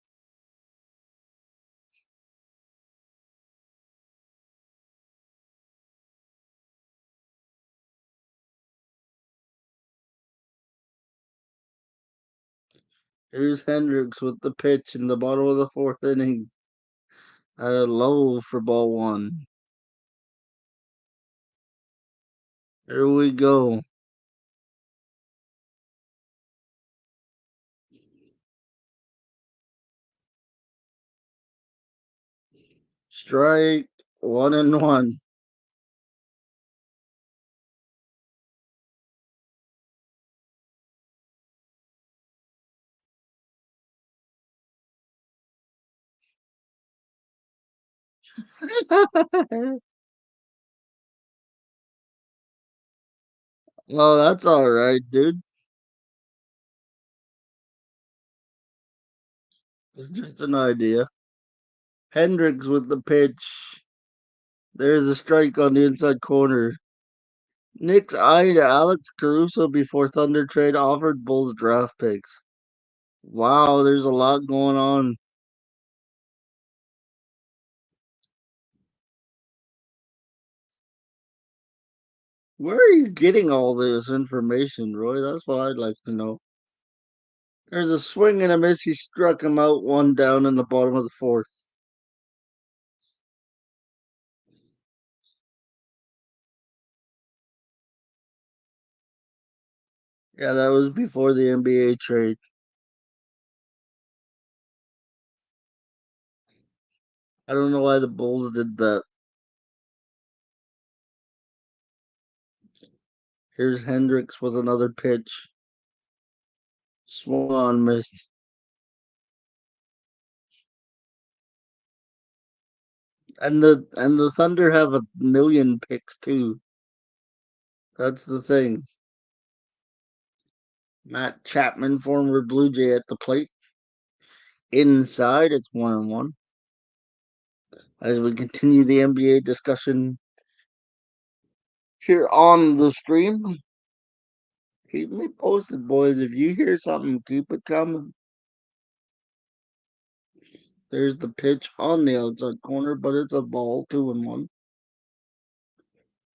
Here's Hendricks with the pitch in the bottom of the fourth inning. Low for ball one. Here we go. Strike 1-1. Well, that's all right, dude. It's just an idea. Hendricks with the pitch. There's a strike on the inside corner. Nick's eyeing Alex Caruso before Thunder trade offered Bulls draft picks. Wow, there's a lot going on. Where are you getting all this information, Roy? That's what I'd like to know. There's a swing and a miss. He struck him out one down in the bottom of the fourth. Yeah, that was before the NBA trade. I don't know why the Bulls did that. Here's Hendricks with another pitch. Swung on, missed. And the Thunder have a million picks too. That's the thing. Matt Chapman, former Blue Jay at the plate. Inside, it's 1-1. As we continue the NBA discussion here on the stream. Keep me posted, boys. If you hear something, keep it coming. There's the pitch on the outside corner, but it's a ball, 2-1.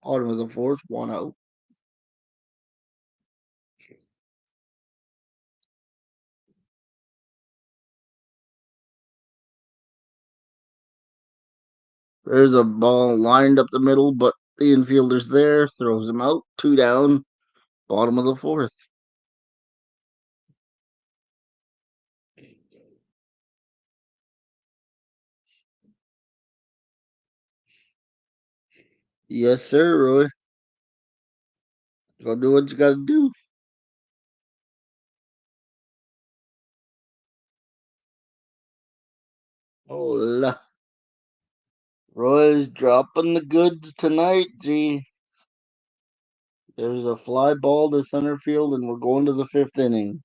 Bottom of the fourth, one out. There's a ball lined up the middle, but the infielder's there, throws him out, two down, bottom of the fourth. Yes, sir, Roy. Go do what you gotta do. Hola. Roy's dropping the goods tonight, G. There's a fly ball to center field, and we're going to the fifth inning.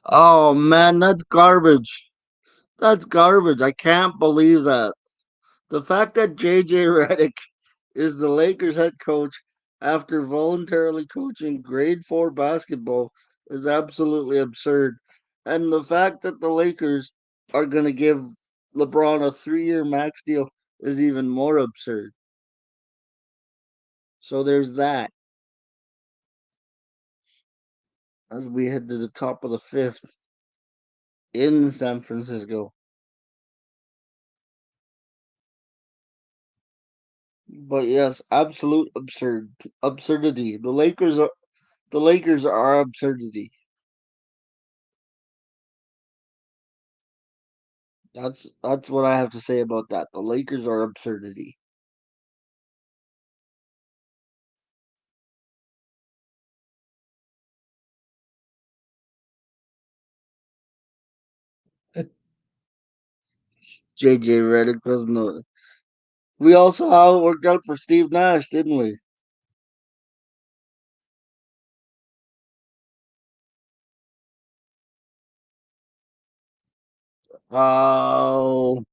Oh man, that's garbage. That's garbage. I can't believe that. The fact that JJ Redick is the Lakers head coach after voluntarily coaching grade 4 basketball is absolutely absurd. And the fact that the Lakers are going to give LeBron a 3-year max deal is even more absurd. So there's that as we head to the top of the fifth in San Francisco. But yes, absolute absurdity. The Lakers are absurdity. That's what I have to say about that. The Lakers are absurdity. JJ Redick doesn't know. We also how it worked out for Steve Nash, didn't we? Oh,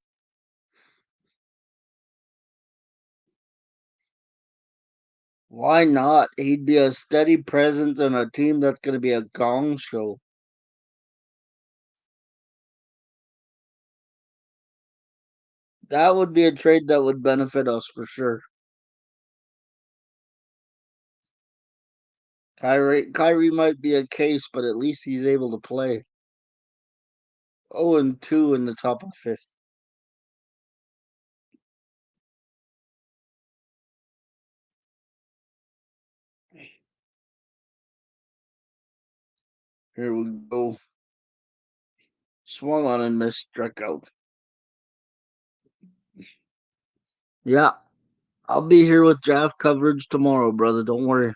why not? He'd be a steady presence on a team that's going to be a gong show. That would be a trade that would benefit us for sure. Kyrie might be a case, but at least he's able to play. 0-2 in the top of the fifth. Here we go. Swung on and missed, struck out. Yeah, I'll be here with draft coverage tomorrow, brother. Don't worry.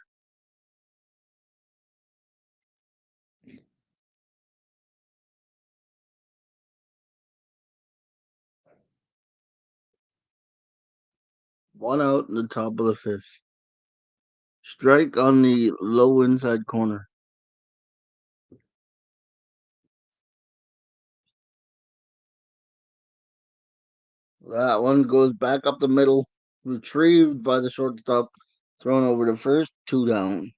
One out in the top of the fifth. Strike on the low inside corner. That one goes back up the middle, retrieved by the shortstop, thrown over to first, two down.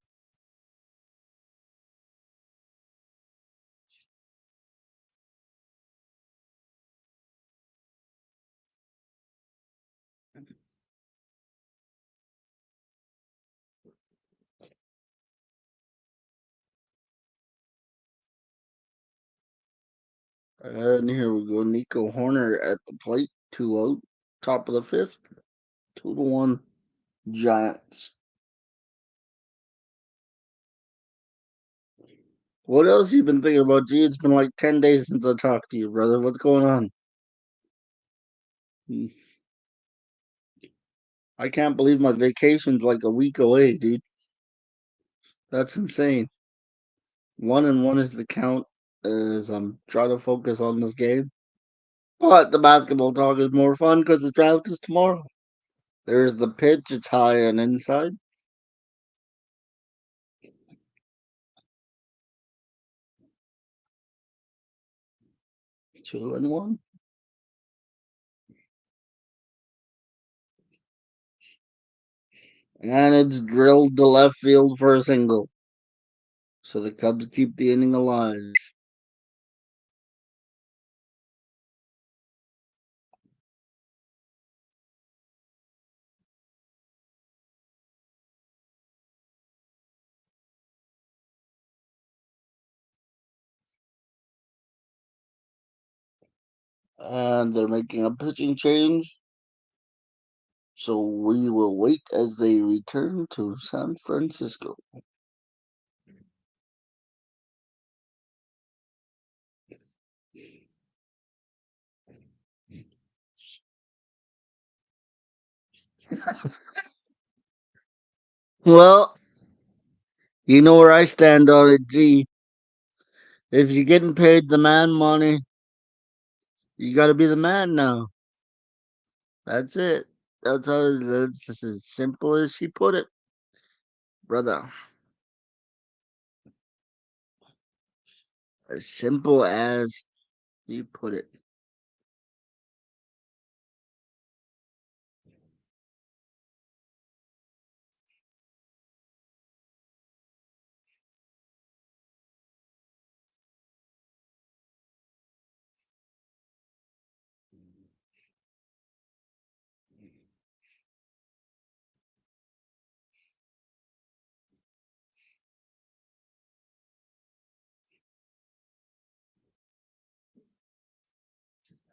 And here we go. Nico Horner at the plate, two out, top of the fifth, 2-1 Giants. What else you been thinking about? Gee, it's been like 10 days since I talked to you, brother. What's going on? Hmm. I can't believe my vacation's like a week away, dude. That's insane. 1-1 is the count as I'm trying to focus on this game. But the basketball talk is more fun because the draft is tomorrow. There's the pitch. It's high and inside. 2-1. And it's drilled to left field for a single. So the Cubs keep the inning alive. And they're making a pitching change. So we will wait as they return to San Francisco. Well, you know where I stand on it, G. If you're getting paid the man money, you got to be the man now. That's it. That's as simple as she put it, brother. As simple as you put it.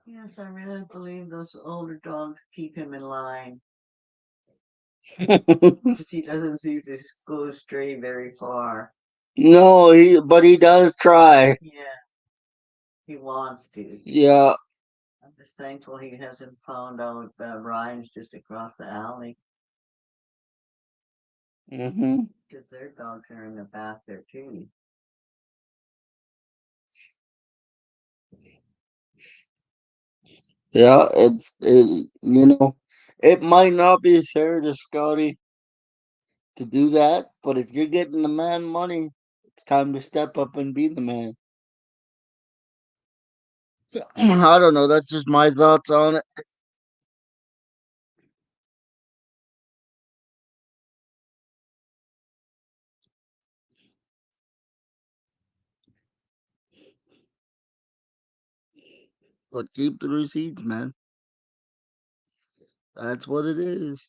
Yes, I really believe those older dogs keep him in line because he doesn't seem to go stray very far. No, but he does try. Yeah, he wants to. Yeah, I'm just thankful he hasn't found out that Ryan's just across the alley Hmm. because their dogs are in the bath there too. Yeah, it might not be fair to Scotty to do that, but if you're getting the man money, it's time to step up and be the man. I don't know. That's just my thoughts on it. But keep the receipts, man. That's what it is.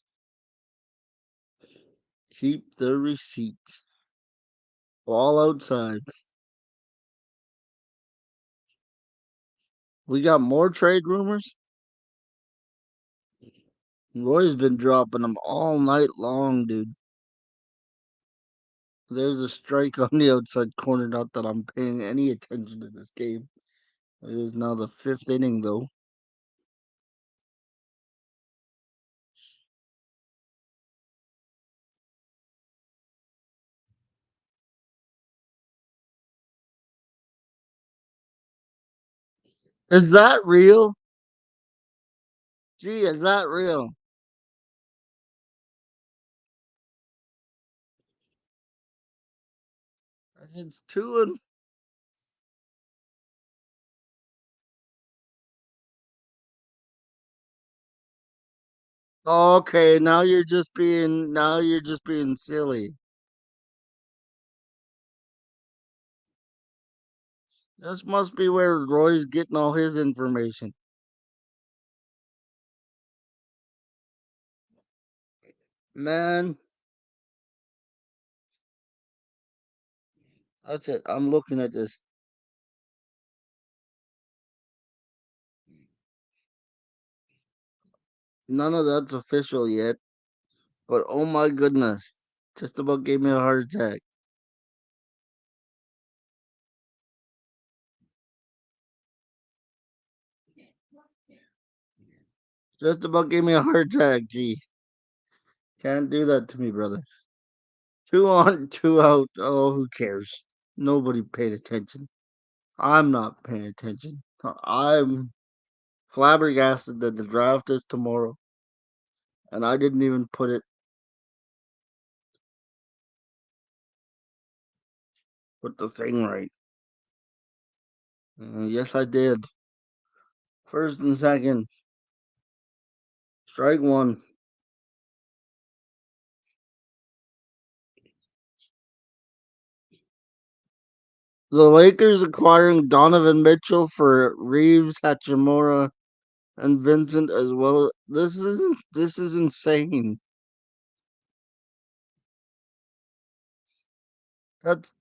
Keep the receipts. All outside. We got more trade rumors. Roy's been dropping them all night long, dude. There's a strike on the outside corner. Not that I'm paying any attention to this game. It is now the fifth inning, though. Is that real? Gee, is that real? It's two and okay. Now you're just being silly. This must be where Roy's getting all his information. Man, that's it. I'm looking at this. None of that's official yet, but oh my goodness. Just about gave me a heart attack. Just about gave me a heart attack, gee. Can't do that to me, brother. Two on, two out. Oh, who cares? Nobody paid attention. I'm not paying attention. I'm flabbergasted that the draft is tomorrow, and I didn't even put the thing right. Yes, I did. First and second, strike one. The Lakers acquiring Donovan Mitchell for Reeves, Hachimura, and Vincent as well. This is insane. That's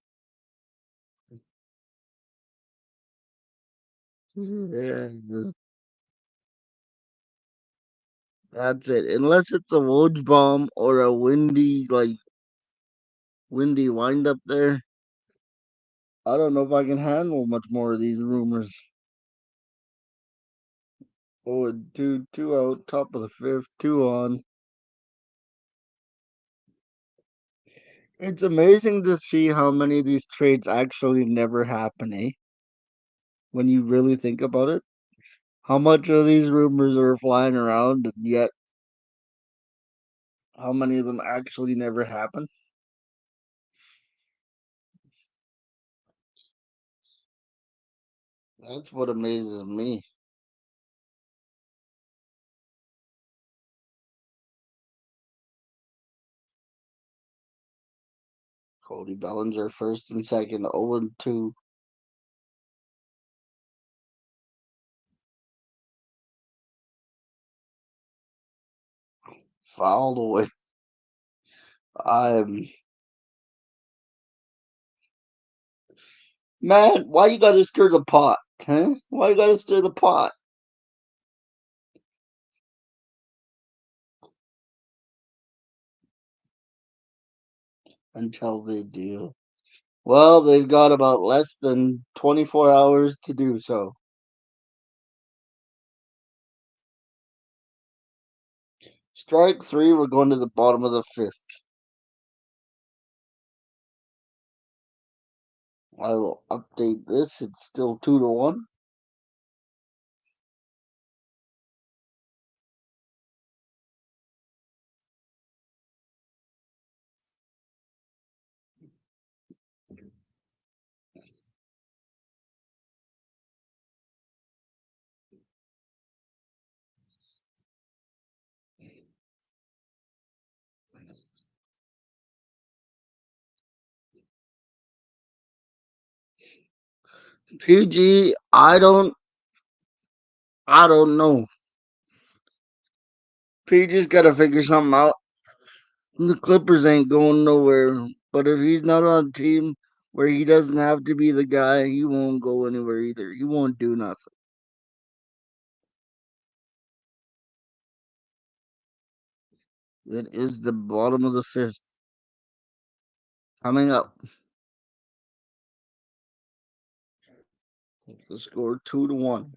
yeah, that's it. Unless it's a Woj bomb or a windy wind up there. I don't know if I can handle much more of these rumors. Oh, and two out, top of the fifth, two on. It's amazing to see how many of these trades actually never happen, eh? When you really think about it. How much of these rumors are flying around, and yet how many of them actually never happen? That's what amazes me. Cody Bellinger first and second, 0 and 2, fouled away. I'm man, why you gotta stir the pot? Huh? Why you gotta stir the pot? Until they do. Well, they've got about less than 24 hours to do so. Strike three. We're going to the bottom of the fifth. I will update this. It's still 2-1. PG, I don't know. PG's got to figure something out. The Clippers ain't going nowhere. But if he's not on a team where he doesn't have to be the guy, he won't go anywhere either. He won't do nothing. It is the bottom of the fifth. Coming up. The score 2-1.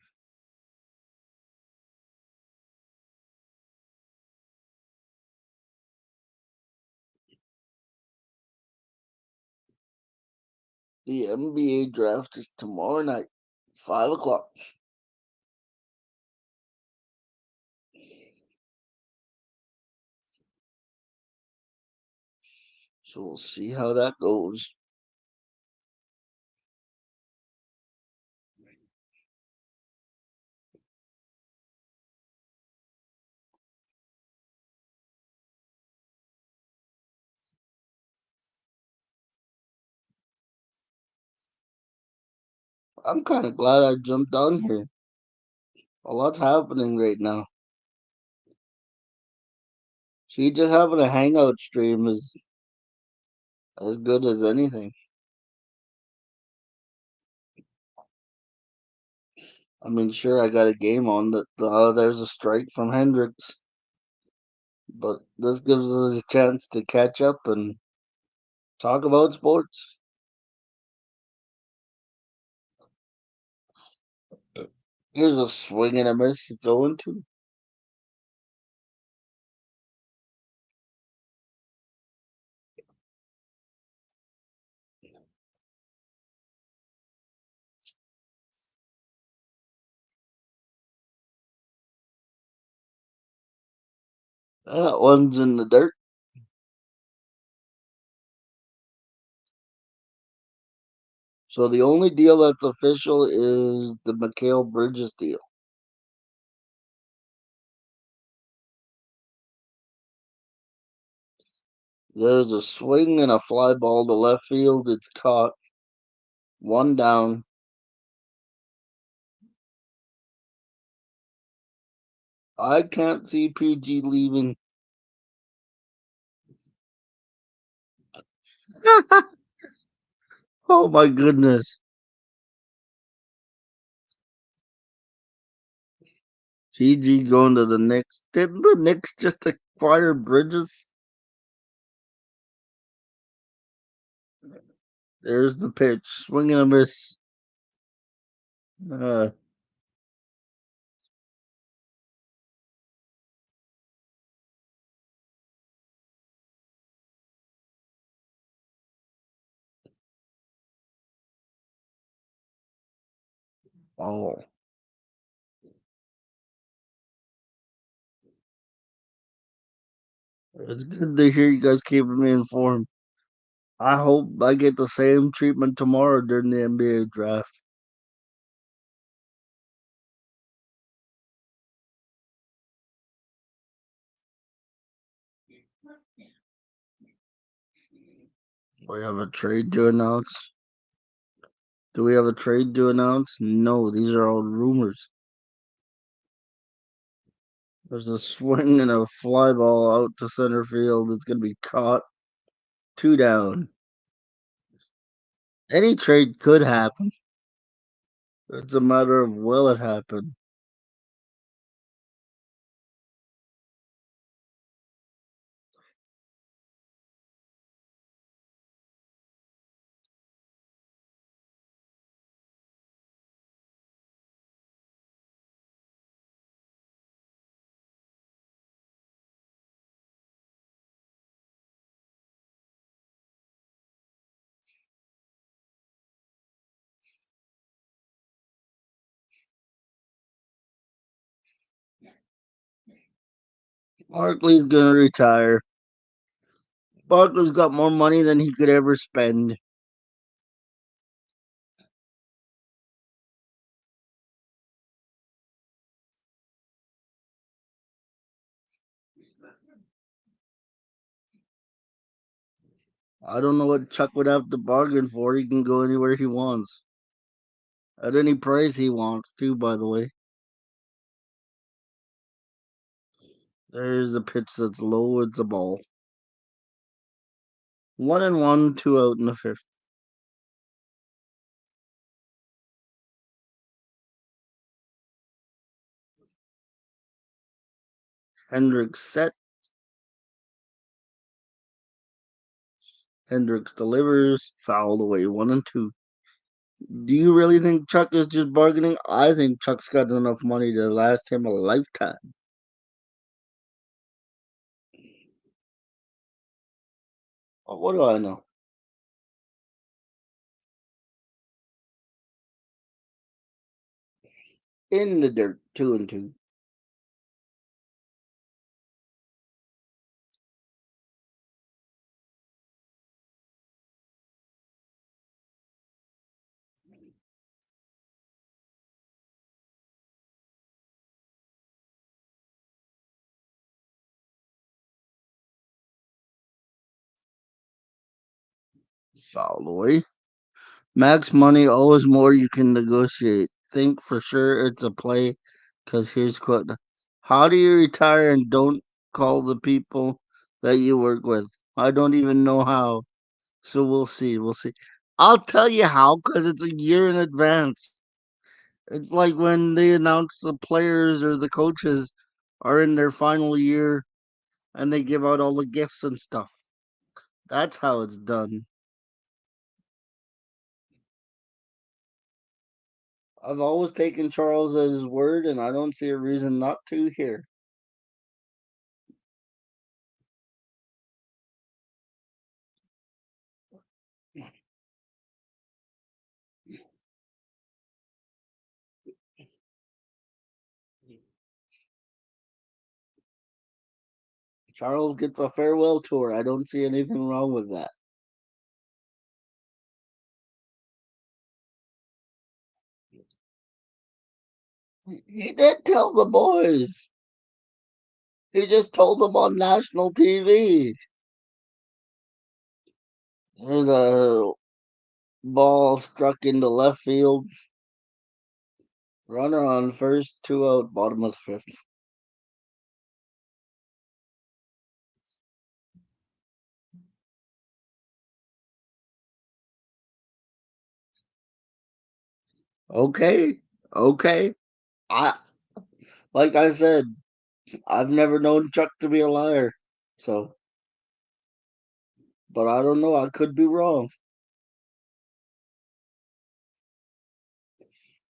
The NBA draft is tomorrow night, 5 o'clock. So we'll see how that goes. I'm kind of glad I jumped on here. A lot's happening right now. See, just having a hangout stream is as good as anything. I mean, sure, I got a game on that. There's a strike from Hendricks, but this gives us a chance to catch up and talk about sports. Here's a swing and a miss. It's 0-2. That one's in the dirt. So the only deal that's official is the Mikal Bridges deal. There's a swing and a fly ball to left field. It's caught. One down. I can't see PG leaving. Oh my goodness. PG going to the Knicks. Didn't the Knicks just acquire Bridges? There's the pitch. Swing and a miss. Uh, oh. It's good to hear you guys keeping me informed. I hope I get the same treatment tomorrow during the NBA draft. We have a trade to announce. Do we have a trade to announce? No, these are all rumors. There's a swing and a fly ball out to center field. It's going to be caught. Two down. Any trade could happen. It's a matter of will it happen. Barkley's gonna retire. Barkley's got more money than he could ever spend. I don't know what Chuck would have to bargain for. He can go anywhere he wants. At any price he wants, too, by the way. There's a pitch that's low. It's a ball. 1-1, 2 out in the fifth. Hendricks set. Hendricks delivers. Fouled away. 1-2. Do you really think Chuck is just bargaining? I think Chuck's got enough money to last him a lifetime. What do I know? In the dirt. 2-2. Fouled away. Max money, always more you can negotiate. Think for sure it's a play, because here's quote. How do you retire and don't call the people that you work with? I don't even know how. So we'll see. We'll see. I'll tell you how, because it's a year in advance. It's like when they announce the players or the coaches are in their final year and they give out all the gifts and stuff. That's how it's done. I've always taken Charles at his word, and I don't see a reason not to here. Charles gets a farewell tour. I don't see anything wrong with that. He did tell the boys. He just told them on national TV. There's a ball struck into left field. Runner on first, 2 out, bottom of the fifth. Okay, okay. I like I said, I've never known Chuck to be a liar. So, but I don't know. I could be wrong.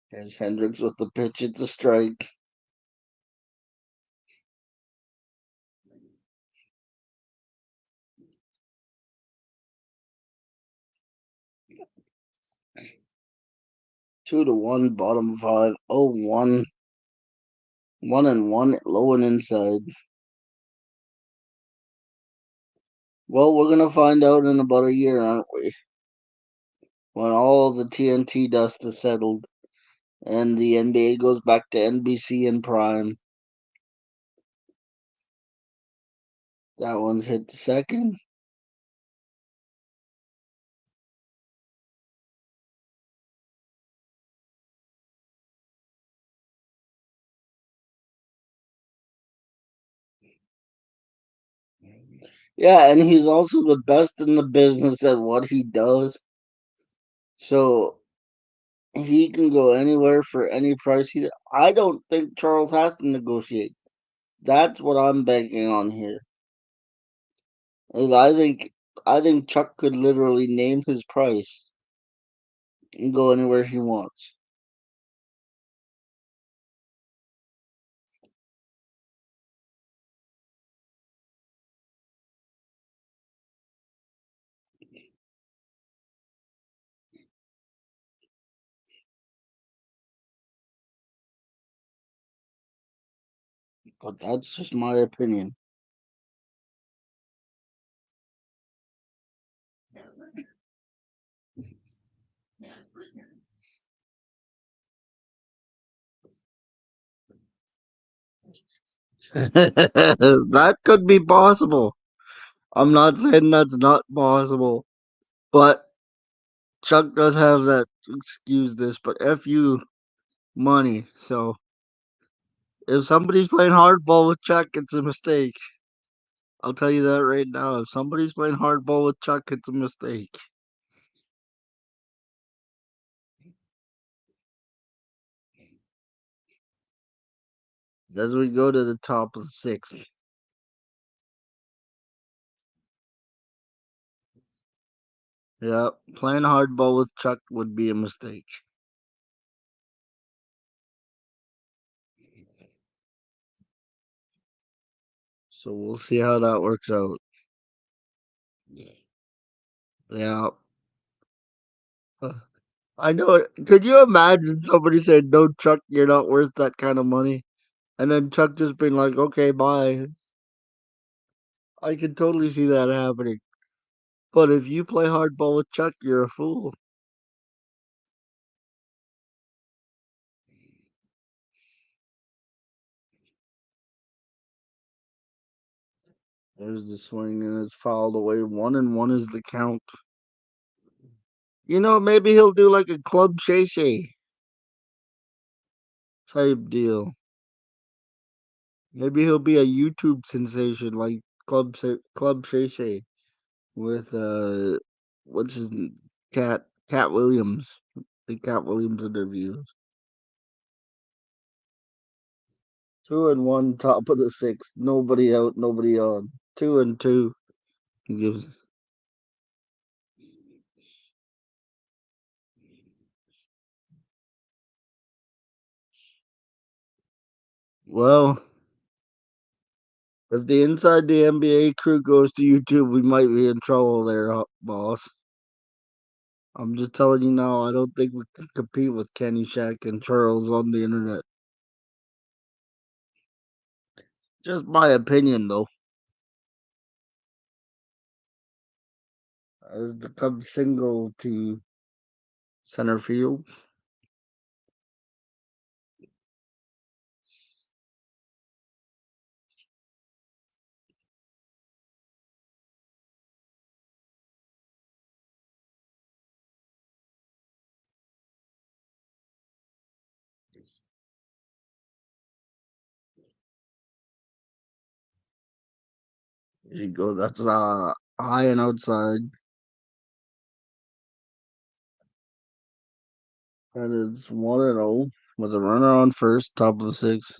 Here's Hendricks with the pitch. It's a strike. 2-1, bottom five. 0-1. 1-1, low and inside. Well, we're gonna find out in about a year, aren't we? When all the TNT dust is settled and the NBA goes back to NBC and Prime. That one's hit to second. Yeah, and he's also the best in the business at what he does. So he can go anywhere for any price. I don't think Charles has to negotiate. That's what I'm banking on here. Is I think Chuck could literally name his price and go anywhere he wants. but that's just my opinion. That could be possible. I'm not saying that's not possible, but Chuck does have that, excuse this, but F you money. So if somebody's playing hardball with Chuck, it's a mistake. I'll tell you that right now. If somebody's playing hardball with Chuck, it's a mistake. As we go to the top of the sixth. Yeah, playing hardball with Chuck would be a mistake. So we'll see how that works out. Yeah. Uh, I know it. Could you imagine somebody saying, "No, Chuck, you're not worth that kind of money," and then Chuck just being like, "Okay, bye." I can totally see that happening. But if you play hardball with Chuck, you're a fool. There's the swing, and it's fouled away. 1-1 is the count. Maybe he'll do like a Club Shay Shay type deal. Maybe he'll be a YouTube sensation like Club Shay Shay with what's his Cat Williams. The Cat Williams interview. 2-1, top of the sixth. Nobody out, nobody on. 2-2. He gives. Well, if the Inside the NBA crew goes to YouTube, we might be in trouble there, boss. I'm just telling you now. I don't think we can compete with Kenny Shack and Charles on the internet. Just my opinion, though. As the Cubs single to center field. There you go. That's high and outside. And it's 1-0 with a runner on first, top of the sixth.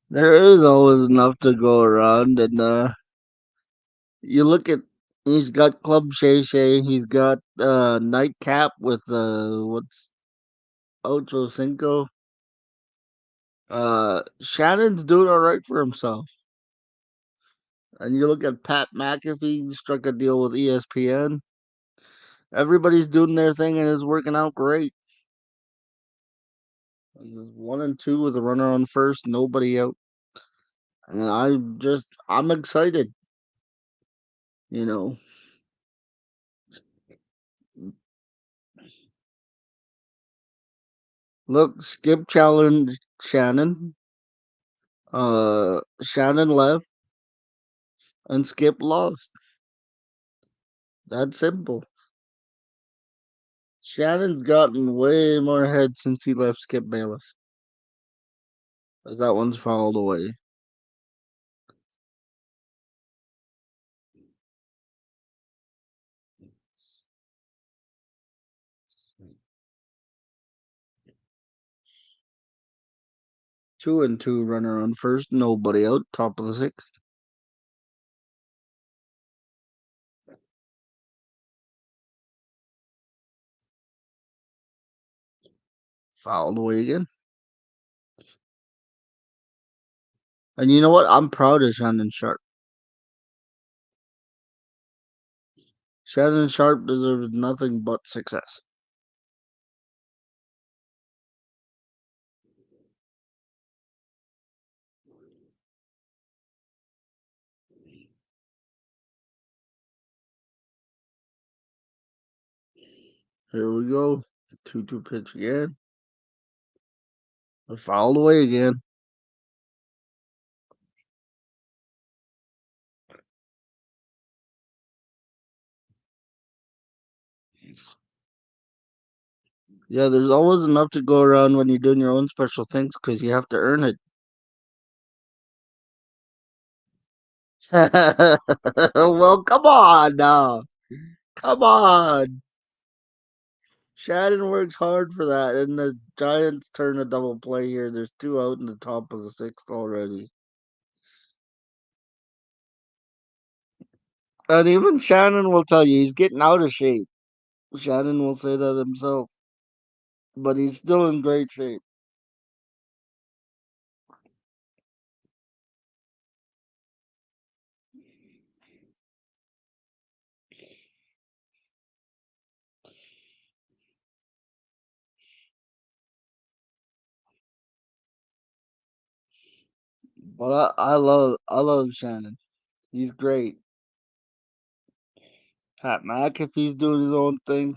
There is always enough to go around, and you look at he's got Club Shay Shay, he's got Nightcap with what's Ocho Cinco. Shannon's doing all right for himself. And you look at Pat McAfee, struck a deal with ESPN. Everybody's doing their thing and it's working out great. 1-2 with a runner on first, nobody out. And I'm excited, you know. Look, Skip challenged Shannon. Shannon left and Skip lost. That's simple. Shannon's gotten way more head since he left Skip Bayless. As that one's fouled away. Two and two, runner on first, nobody out, top of the sixth. Fouled away again. And you know what? I'm proud of Shannon Sharp. Shannon Sharp deserves nothing but success. Here we go. 2-2 pitch again. Fouled away again. Yeah, there's always enough to go around when you're doing your own special things because you have to earn it. Well, come on now. Come on. Shannon works hard for that, and the Giants turn a double play here. There's two out in the top of the sixth already. And even Shannon will tell you he's getting out of shape. Shannon will say that himself, but he's still in great shape. But I love Shannon. He's great. Pat McAfee's doing his own thing.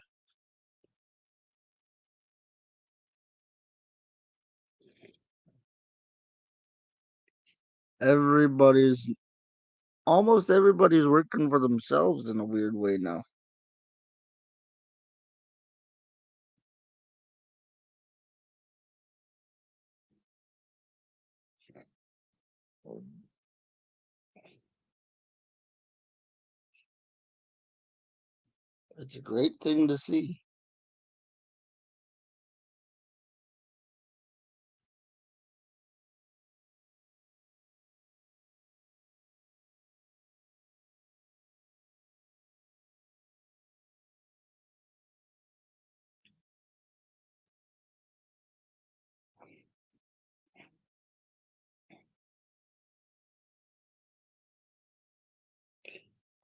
Everybody's almost everybody's working for themselves in a weird way now. It's a great thing to see.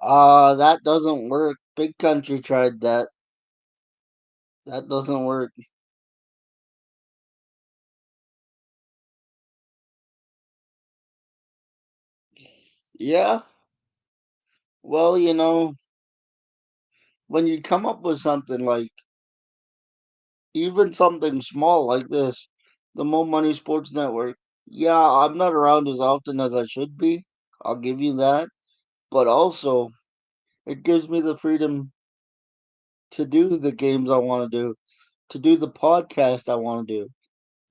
That doesn't work. Big Country tried that. That doesn't work. Yeah, well, when you come up with something like even something small like this, the Mo Money Sports Network, yeah, I'm not around as often as I should be. I'll give you that. But also, it gives me the freedom to do the games I want to do the podcast I want to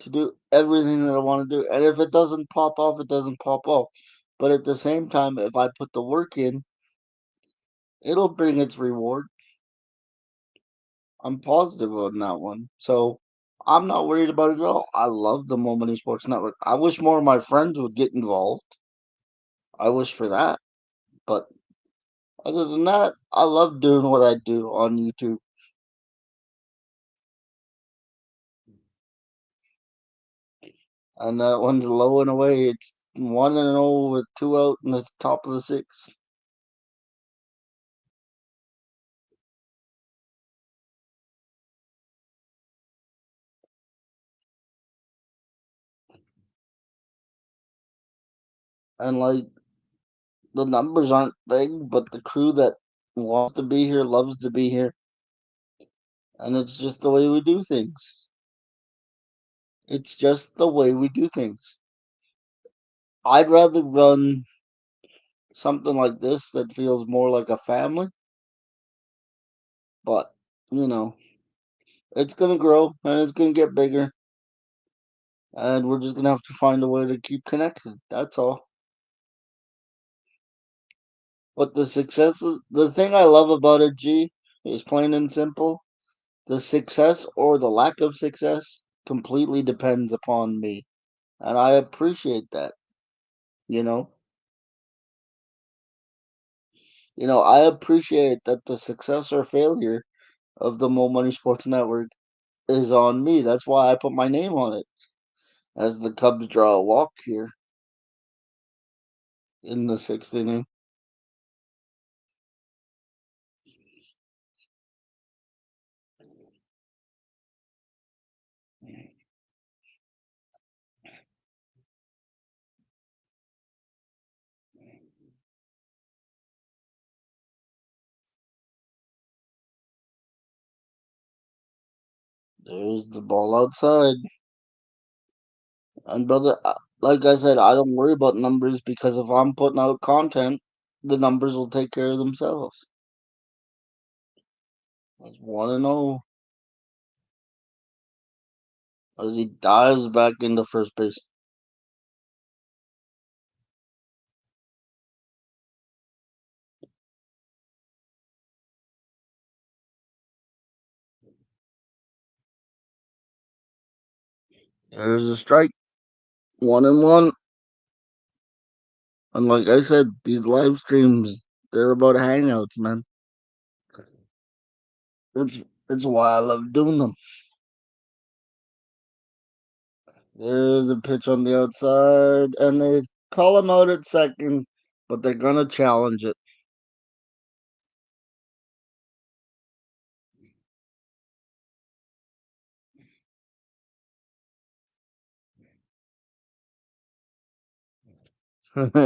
do everything that I want to do. And if it doesn't pop off, it doesn't pop off. But at the same time, if I put the work in, it'll bring its reward. I'm positive on that one. So I'm not worried about it at all. I love the Mo Money Sports Network. I wish more of my friends would get involved. I wish for that. But other than that, I love doing what I do on YouTube. And that one's low and away. It's 1-0 with two out in the top of the sixth. And like the numbers aren't big, but the crew that wants to be here loves to be here. And it's just the way we do things. It's just the way we do things. I'd rather run something like this that feels more like a family, but you know, it's gonna grow and it's gonna get bigger, and we're just gonna have to find a way to keep connected. That's all. But the thing I love about it, G, is plain and simple. The success or the lack of success completely depends upon me, and I appreciate that. You know, I appreciate that the success or failure of the Mo Money Sports Network is on me. That's why I put my name on it as the Cubs draw a walk here in the sixth inning. There's the ball outside. And brother, like I said, I don't worry about numbers because if I'm putting out content, the numbers will take care of themselves. That's 1-0 as he dives back into first base. There's a strike. 1-1. And like I said, these live streams, they're about hangouts, man. That's that's why I love doing them. There's a pitch on the outside, and they call him out at second, but they're gonna challenge it.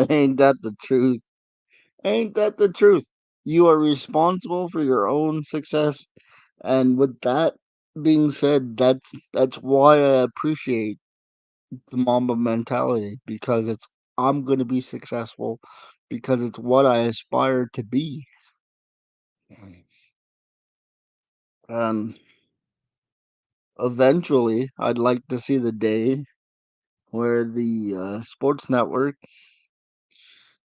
Ain't that the truth? Ain't that the truth? You are responsible for your own success, and with that being said, that's why I appreciate the Mamba mentality because it's I'm gonna be successful because it's what I aspire to be. And eventually, I'd like to see the day where the sports network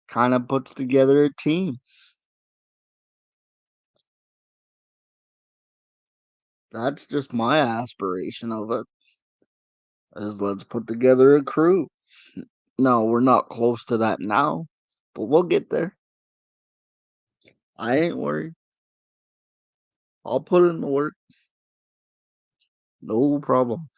kind of puts together a team. That's just my aspiration of it. Is let's put together a crew. No, we're not close to that now, but we'll get there. I ain't worried. I'll put in the work. No problem.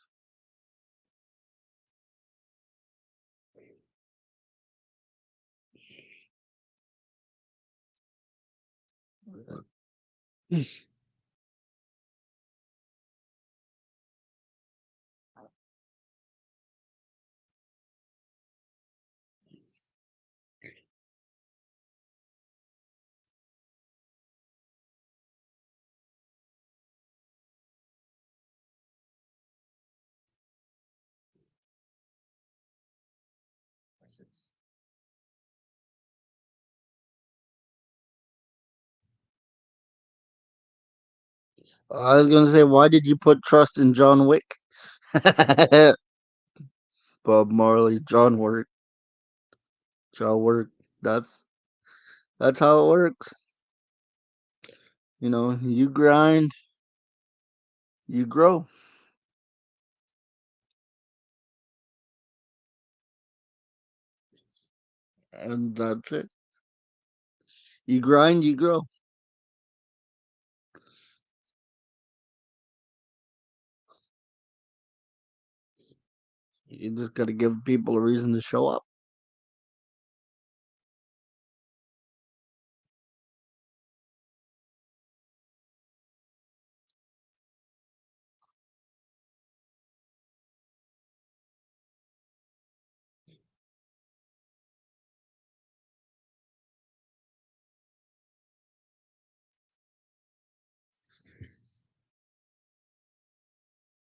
I was gonna say, why did you put trust in John Wick? Bob Marley, John Wick, John Wick. That's that's how it works. You know, you grind, you grow, and that's it. You grind, you grow. You just gotta give people a reason to show up.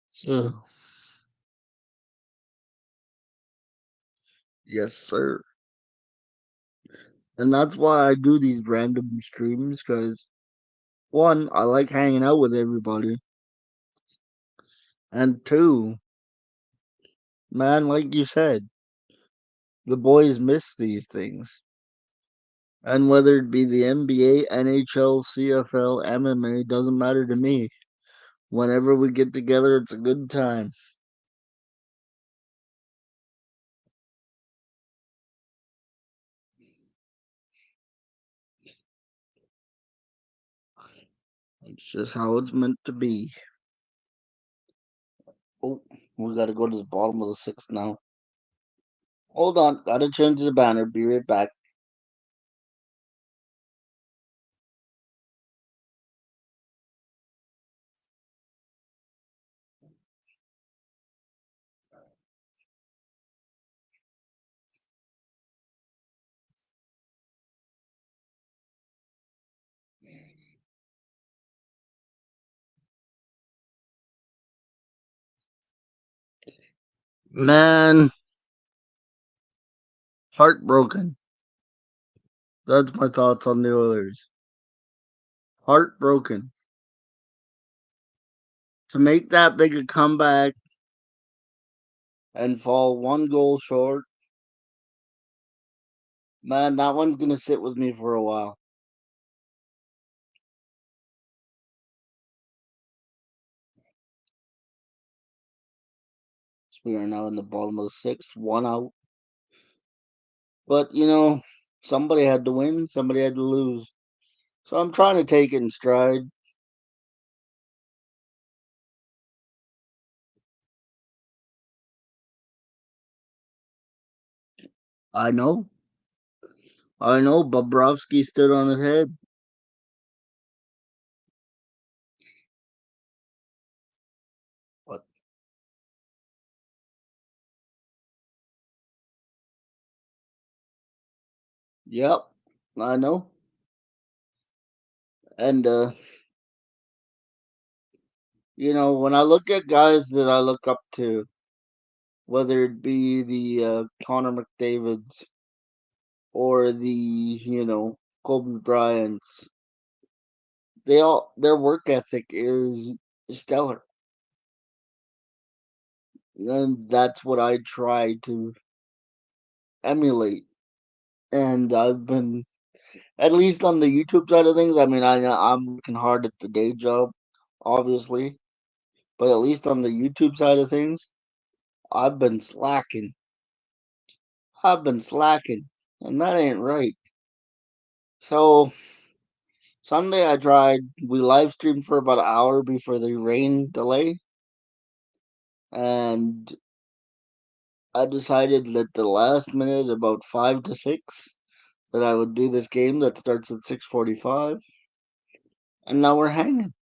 So, yes, sir. And that's why I do these random streams, because one, I like hanging out with everybody, and two, man, like you said, the boys miss these things. And whether it be the NBA, NHL, CFL, MMA, doesn't matter to me. Whenever we get together, it's a good time. It's just how it's meant to be. Oh, we gotta go to the bottom of the sixth now. Hold on, gotta change the banner. Be right back. Man, heartbroken. That's my thoughts on the Oilers. Heartbroken. To make that big a comeback and fall one goal short, man, that one's going to sit with me for a while. So we are now in the bottom of the sixth, one out. But, somebody had to win, somebody had to lose. So I'm trying to take it in stride. I know. I know Bobrovsky stood on his head. But, yep, I know. And, when I look at guys that I look up to, whether it be the Connor McDavids or the, Kobe Bryant's, their work ethic is stellar. And that's what I try to emulate. And I've been, at least on the YouTube side of things, I mean, I'm working hard at the day job, obviously, but at least on the YouTube side of things, I've been slacking. I've been slacking, and that ain't right. So Sunday I tried. We live streamed for about an hour before the rain delay, and I decided at the last minute, about 5 to 6, that I would do this game that starts at 6:45, and now we're hanging.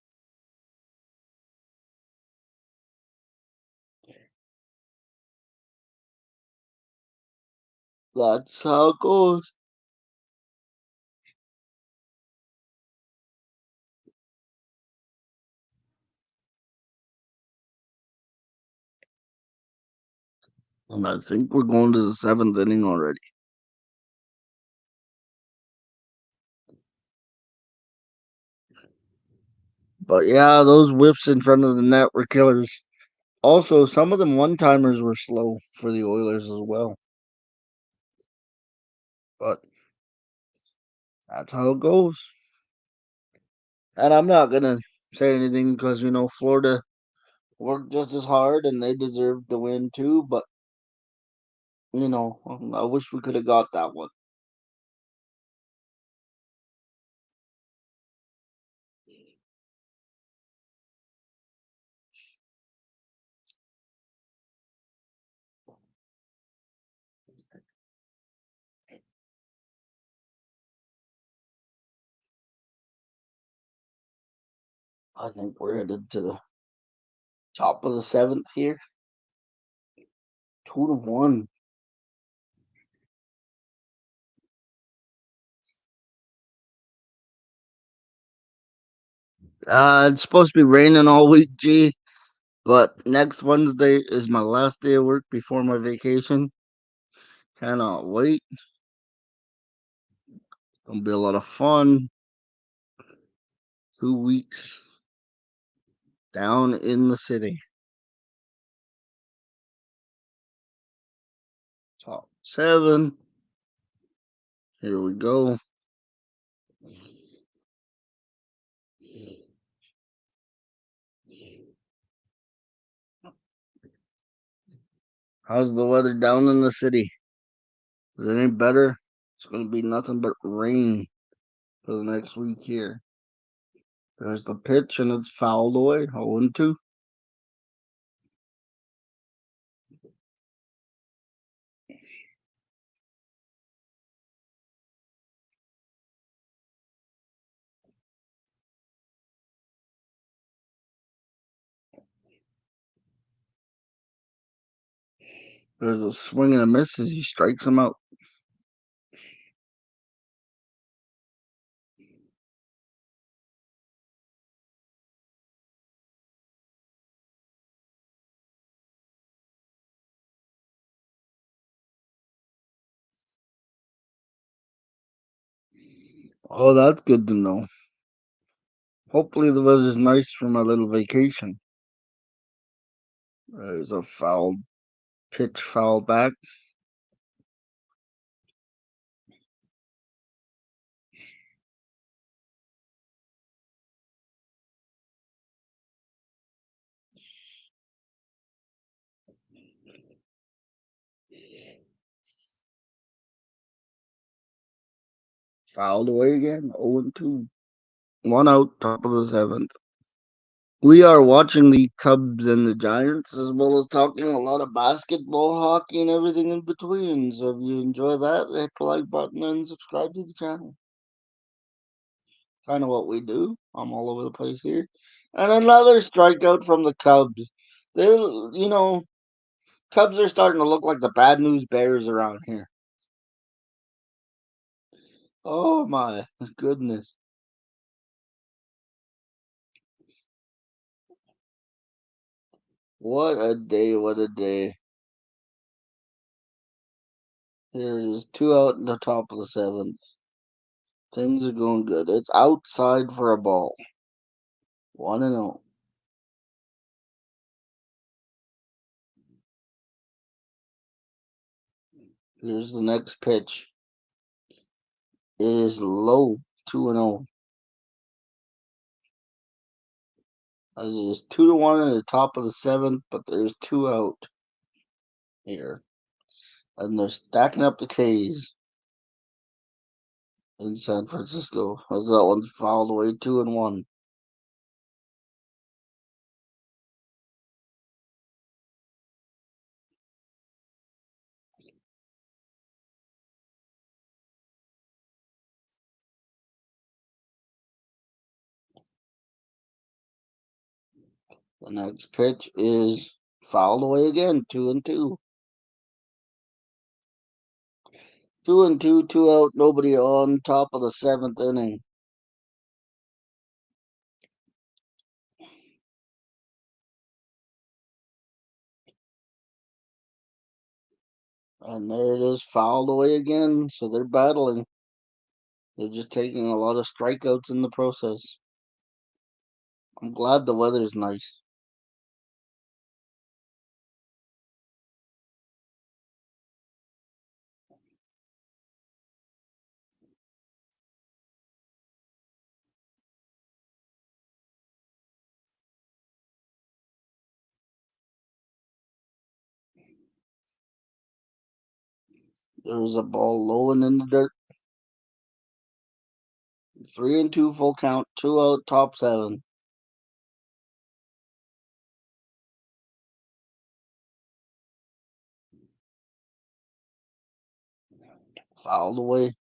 That's how it goes. And I think we're going to the seventh inning already. But yeah, those whiffs in front of the net were killers. Also, some of them one timers were slow for the Oilers as well. But that's how it goes. And I'm not gonna say anything because Florida worked just as hard and they deserve to win too. But I wish we could have got that one. I think we're headed to the top of the seventh here, 2-1. It's supposed to be raining all week, G. But next Wednesday is my last day of work before my vacation. Cannot wait. Gonna be a lot of fun. 2 weeks down in the city. Top 7. Here we go. How's the weather down in the city? Is it any better? It's gonna be nothing but rain for the next week here. There's the pitch and it's fouled away. 0-2. There's a swing and a miss as he strikes him out. Oh, that's good to know. Hopefully the weather's nice for my little vacation. There's a foul pitch, foul back. Fouled away again. 0-2. One out, top of the seventh. We are watching the Cubs and the Giants, as well as talking a lot of basketball, hockey, and everything in between. So if you enjoy that, hit the like button and subscribe to the channel. Kind of what we do. I'm all over the place here. And another strikeout from the Cubs. They, Cubs are starting to look like the bad news bears around here. Oh my goodness. What a day, what a day. There it is, two out in the top of the seventh. Things are going good. It's outside for a ball. 1-0. Here's the next pitch. It is low, 2-0. As it is 2-1 in the top of the seventh, but there's two out here. And they're stacking up the K's in San Francisco. As that one's fouled away, 2-1. The next pitch is fouled away again, 2-2. 2-2, two out, nobody on, top of the seventh inning. And there it is, fouled away again. So they're battling. They're just taking a lot of strikeouts in the process. I'm glad the weather's nice. There's a ball low and in the dirt. 3-2 full count, two out, top seven. Fouled away.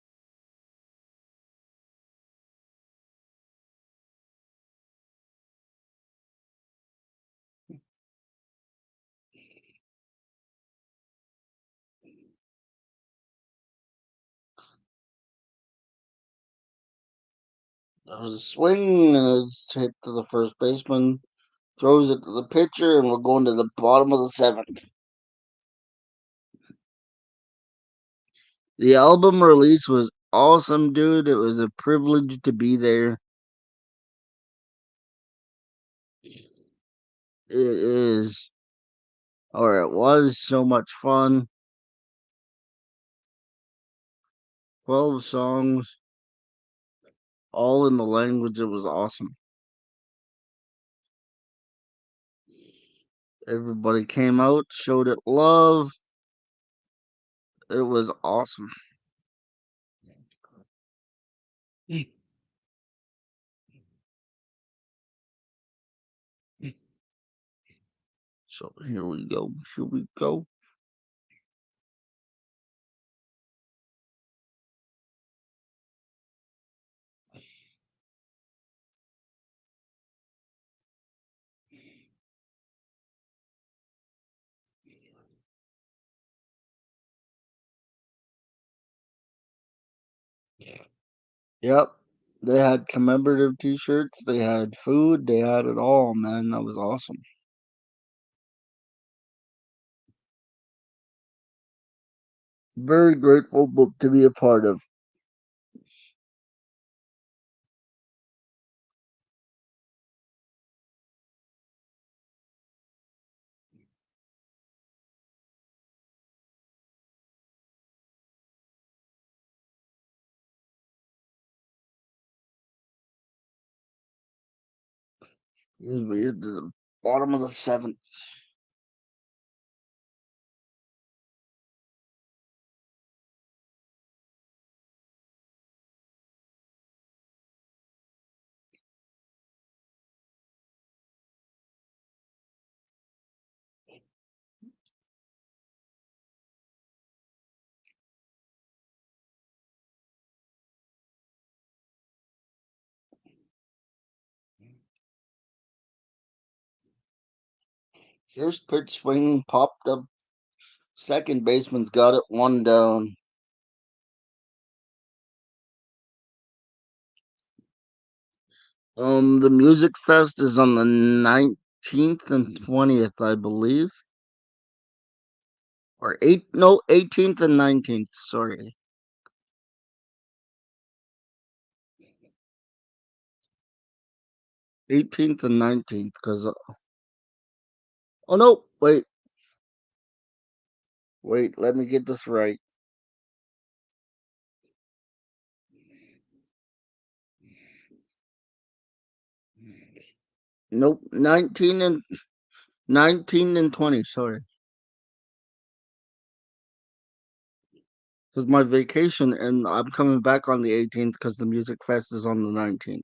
There's a swing and it's hit to the first baseman. Throws it to the pitcher, and we're going to the bottom of the seventh. The album release was awesome, dude. It was a privilege to be there. It is, or it was, so much fun. 12 songs, all in the language. It was awesome. Everybody came out, showed it love. It was awesome. So here we go. Here we go. Yep. They had commemorative t-shirts, they had food, they had it all, man. That was awesome. Very grateful to be a part of. We at the bottom of the seventh. First pitch swing popped up. Second baseman's got it, one down. The Music Fest is on the 19th and 20th, I believe. Or 18th and 19th, sorry. 18th and 19th, because oh no, wait, let me get this right. Nope, 19 and 20, sorry. Because my vacation, and I'm coming back on the 18th because the Music Fest is on the 19th.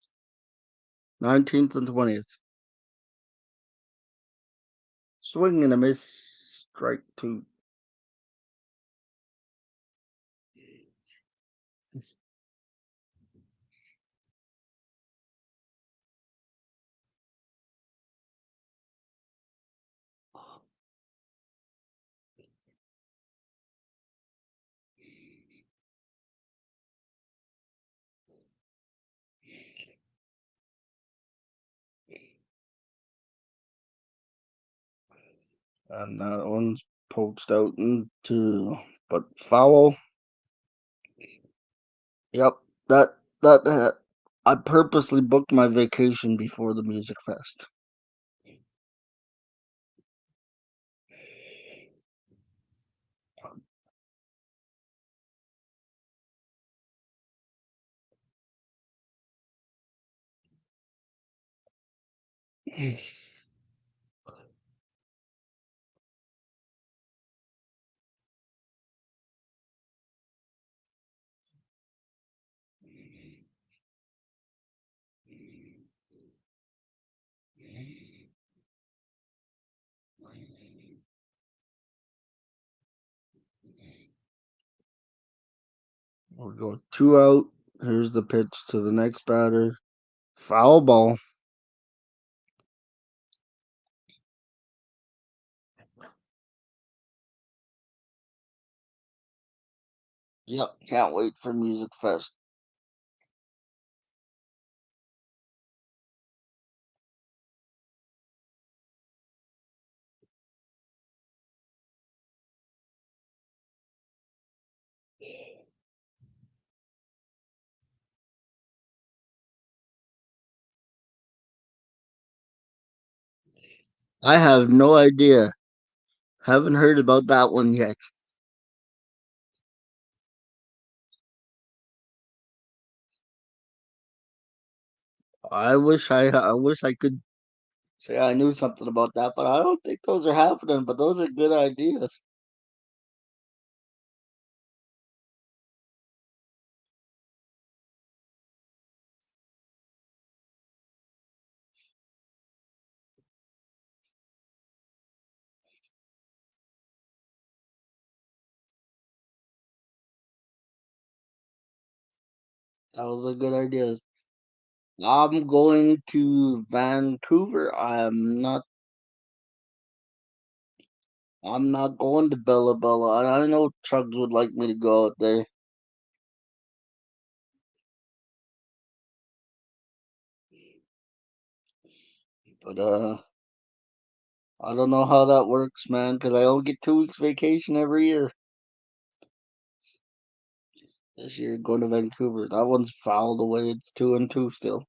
19th and 20th. Swing and a miss, strike two. And that one's poked out into, but foul. Yep, that I purposely booked my vacation before the Music Fest. We'll go two out. Here's the pitch to the next batter. Foul ball. Yep, can't wait for Music Fest. I have no idea. Haven't heard about that one yet. I wish I could say I knew something about that, but I don't think those are happening. But those are good ideas. Those are good ideas. I'm going to Vancouver. I'm not going to Bella Bella. And I know Chugs would like me to go out there. But I don't know how that works, man, because I only get 2 weeks vacation every year. This year going to Vancouver. That one's fouled away. It's 2-2 still.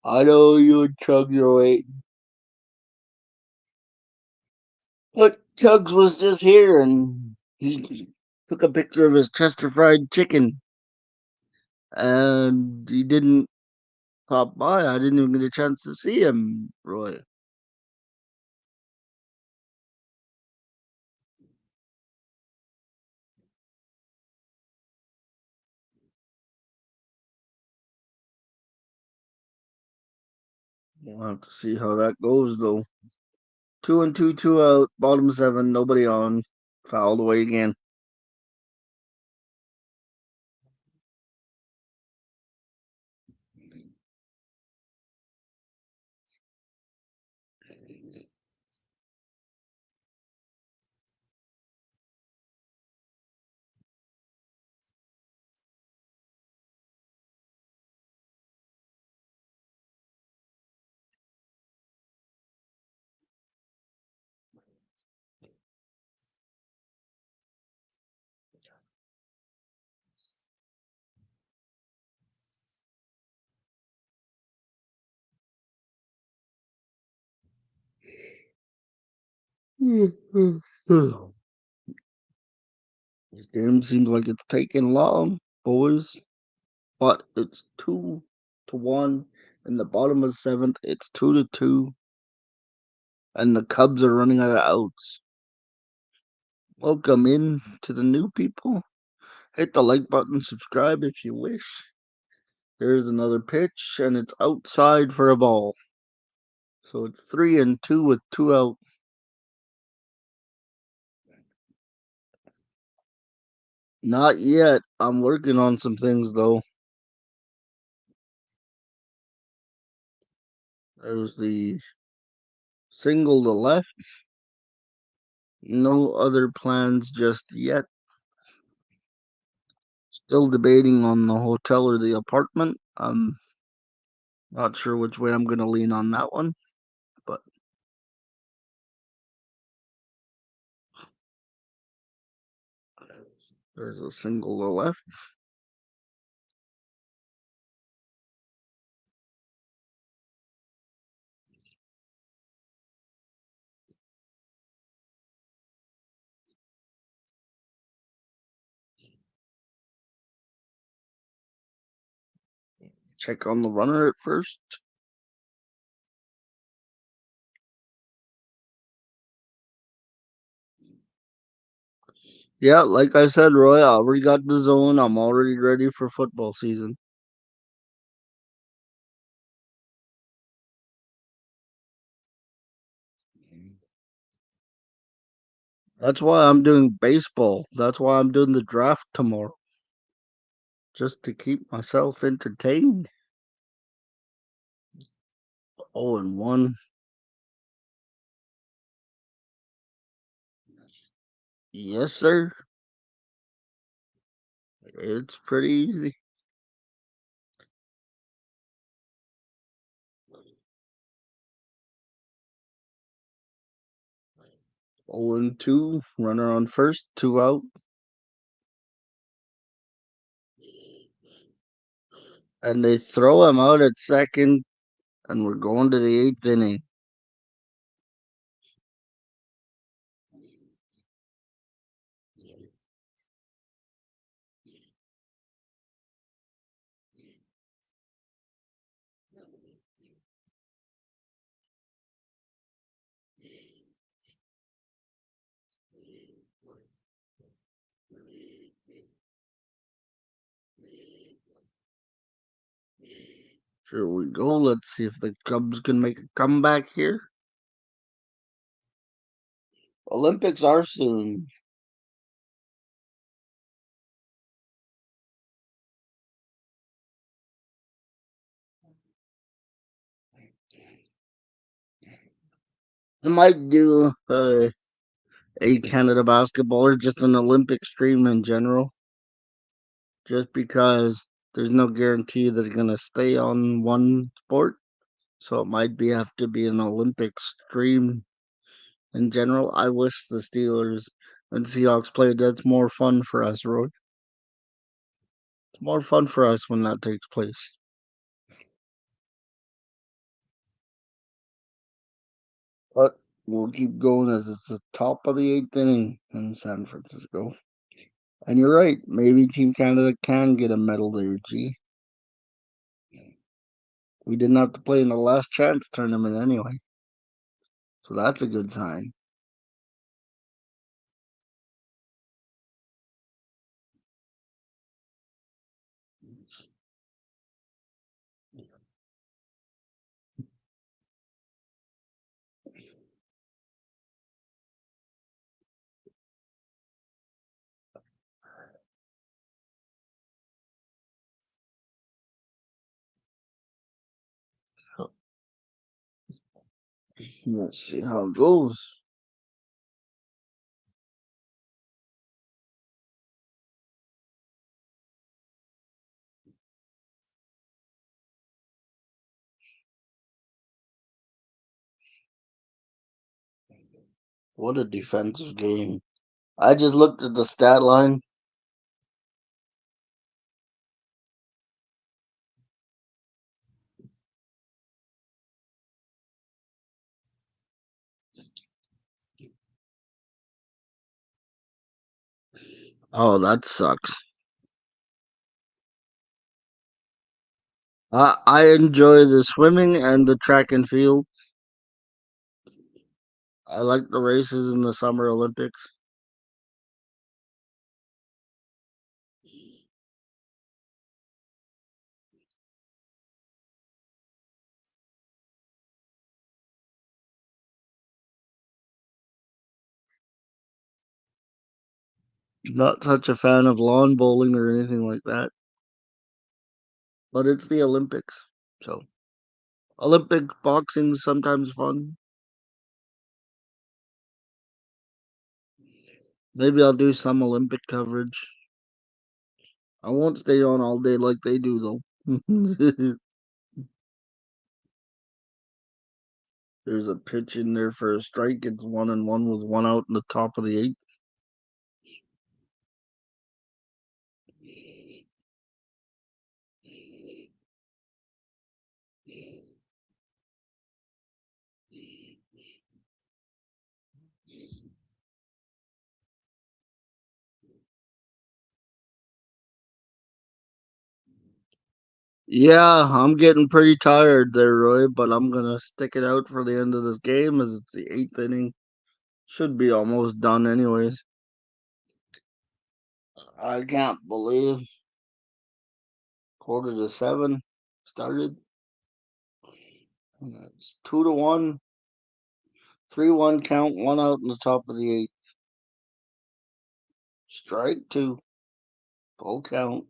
I know you and Chugs are waiting. But Chugs was just here and he took a picture of his Chester fried chicken and he didn't Popped by. I didn't even get a chance to see him, Roy. We'll have to see how that goes, though. 2-2, 2 out, bottom seven, nobody on. Fouled away again. This game seems like it's taking long, boys. But it's 2-1 in the bottom of seventh. It's 2-2, and the Cubs are running out of outs. Welcome in to the new people. Hit the like button, subscribe if you wish. Here's another pitch, and it's outside for a ball. So it's 3-2 with 2 out. Not yet. I'm working on some things though. There's the single to left. No other plans just yet. Still debating on the hotel or the apartment. I'm not sure which way I'm going to lean on that one, but there's a single to left. Check on the runner at first. Yeah, like I said, Roy, I already got the zone. I'm already ready for football season. That's why I'm doing baseball. That's why I'm doing the draft tomorrow. Just to keep myself entertained. 0-1. Yes, sir. It's pretty easy. 0-2. Runner on first, 2 out. And they throw him out at second, and we're going to the eighth inning. Here we go. Let's see if the Cubs can make a comeback here. Olympics are soon. I might do a Canada basketball or just an Olympic stream in general, just because there's no guarantee that they're gonna stay on one sport. So it might be have to be an Olympic stream in general. I wish the Steelers and Seahawks played. That's more fun for us, Roy. It's more fun for us when that takes place. But we'll keep going as it's the top of the eighth inning in San Francisco. And you're right, maybe Team Canada can get a medal there, G. We didn't have to play in the last chance tournament anyway. So that's a good sign. Let's see how it goes. What a defensive game. I just looked at the stat line. Oh, that sucks. I enjoy the swimming and the track and field. I like the races in the Summer Olympics. Not such a fan of lawn bowling or anything like that, but it's the Olympics. So, Olympic boxing's sometimes fun. Maybe I'll do some Olympic coverage. I won't stay on all day like they do, though. There's a pitch in there for a strike. It's 1-1 with one out in the top of the eighth. Yeah, I'm getting pretty tired there, Roy, but I'm gonna stick it out for the end of this game as it's the eighth inning. Should be almost done anyways. I can't believe 6:45 started. It's 2-1, 3-1 count, one out in the top of the eighth. Strike two, full count.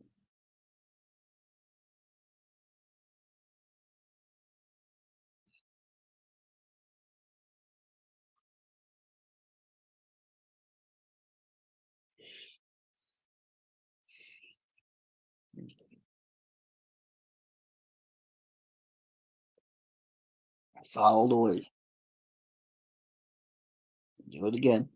Fouled away. Do it again.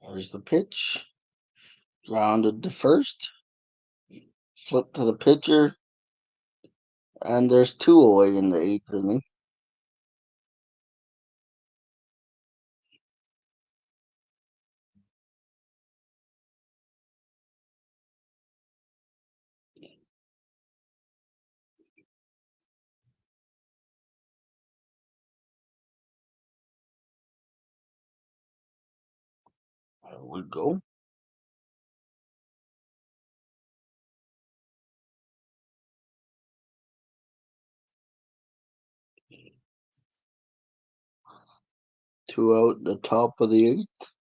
There's the pitch. Grounded to first. Flip to the pitcher. And there's two away in the eighth inning. There we go. Two out the top of the eighth.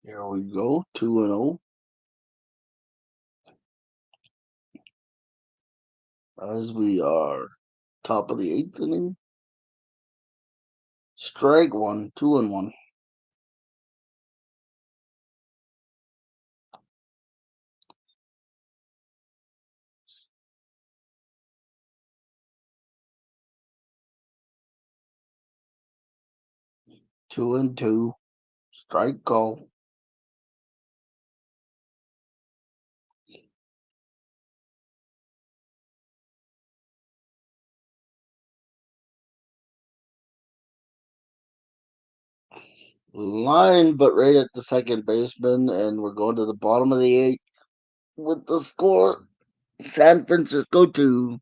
Here we go, 2-0. As we are top of the eighth inning. Strike one, 2-1. 2-2. Strike call. Line, but right at the second baseman, and we're going to the bottom of the eighth with the score. San Francisco 2.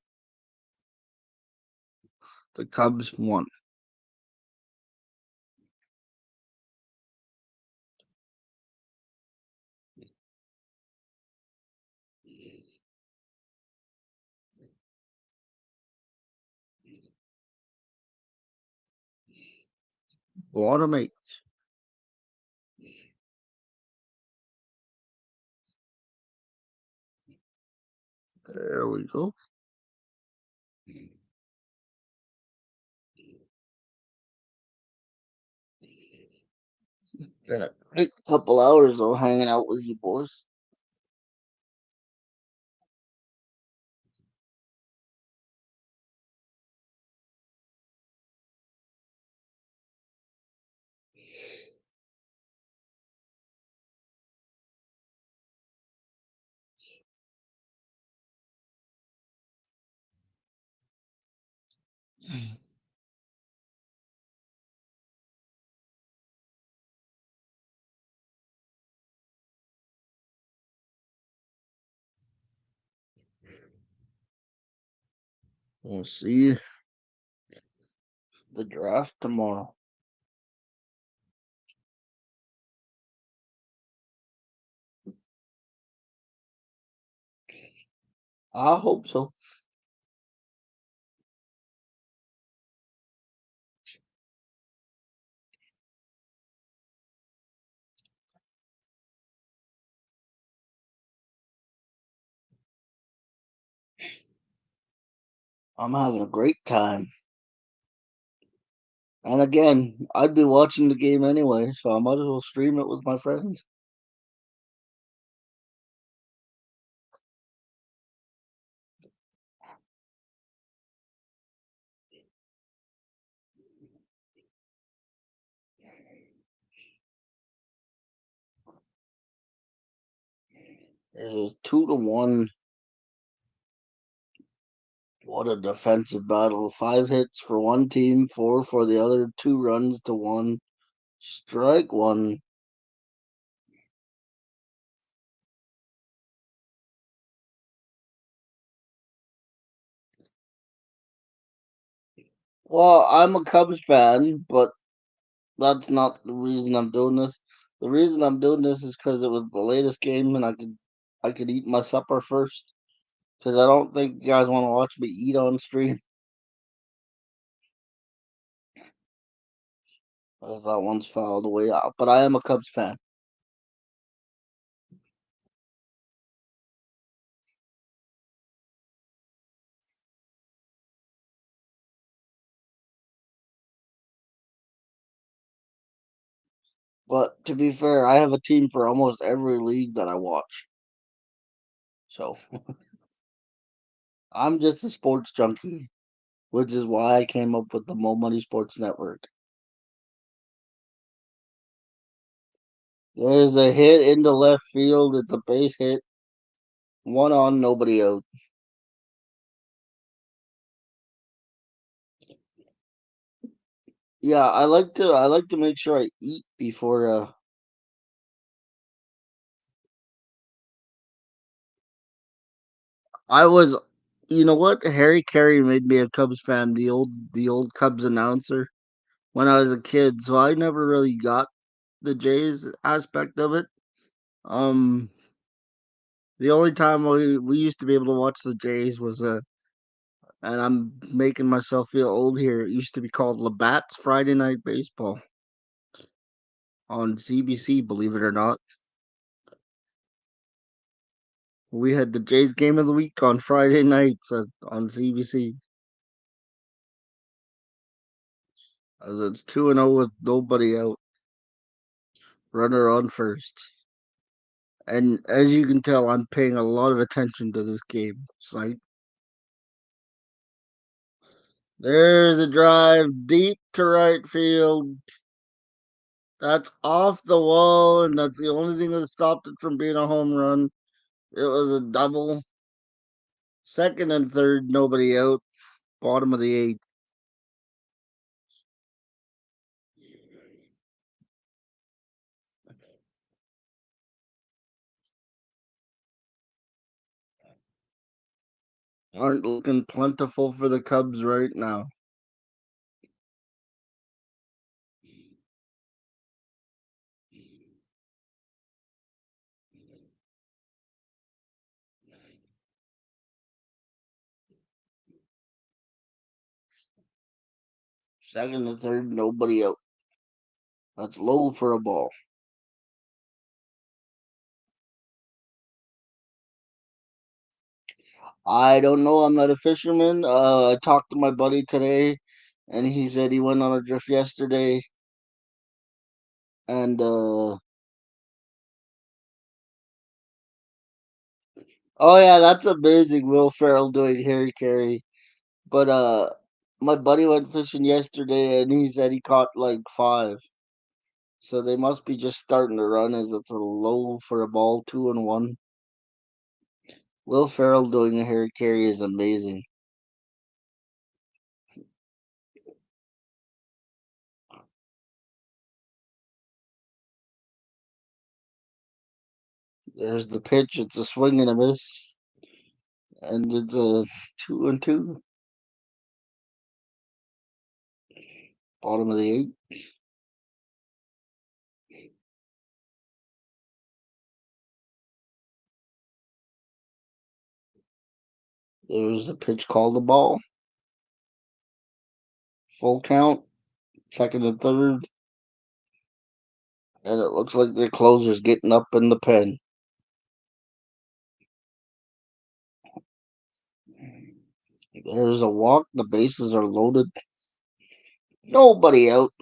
The Cubs 1. Bottom eight. There we go. Been a great couple hours though, hanging out with you boys. We'll see the draft tomorrow. I hope so. I'm having a great time. And again, I'd be watching the game anyway, so I might as well stream it with my friends. It is 2-1. What a defensive battle. 5 hits for one team, four for the other, 2 runs to one. Strike one. Well, I'm a Cubs fan, but that's not the reason I'm doing this. The reason I'm doing this is because it was the latest game, and I could eat my supper first. Because I don't think you guys want to watch me eat on stream. As that one's fouled away out. But I am a Cubs fan. But to be fair, I have a team for almost every league that I watch. So I'm just a sports junkie, which is why I came up with the Mo Money Sports Network. There's a hit into left field. It's a base hit. One on, nobody out. Yeah, I like to make sure I eat before I was you know what? Harry Carey made me a Cubs fan, the old Cubs announcer when I was a kid, so I never really got the Jays aspect of it. Um the only time we used to be able to watch the Jays was and I'm making myself feel old here. It used to be called Labatt's Friday Night Baseball. on CBC, believe it or not. We had the Jays game of the week on Friday nights on CBC. As it's 2-0 with nobody out. Runner on first. And as you can tell, I'm paying a lot of attention to this game. It's like there's a drive deep to right field. That's off the wall, and that's the only thing that stopped it from being a home run. It was a double. Second and third, nobody out. Bottom of the eighth. Aren't looking plentiful for the Cubs right now. Second and third, nobody out. That's low for a ball. I don't know. I'm not a fisherman. I talked to my buddy today, and he said he went on a drift yesterday. And oh yeah, that's amazing. Will Ferrell doing Harry Carey. But my buddy went fishing yesterday, and he said he caught like five. So they must be just starting to run, as it's a low for a ball, 2-1. Will Ferrell doing a Harry Carey is amazing. There's the pitch. It's a swing and a miss, and it's a 2-2. Bottom of the eighth. There's a pitch called a ball. Full count. Second and third, and it looks like their closer's getting up in the pen. There's a walk. The bases are loaded. Nobody out.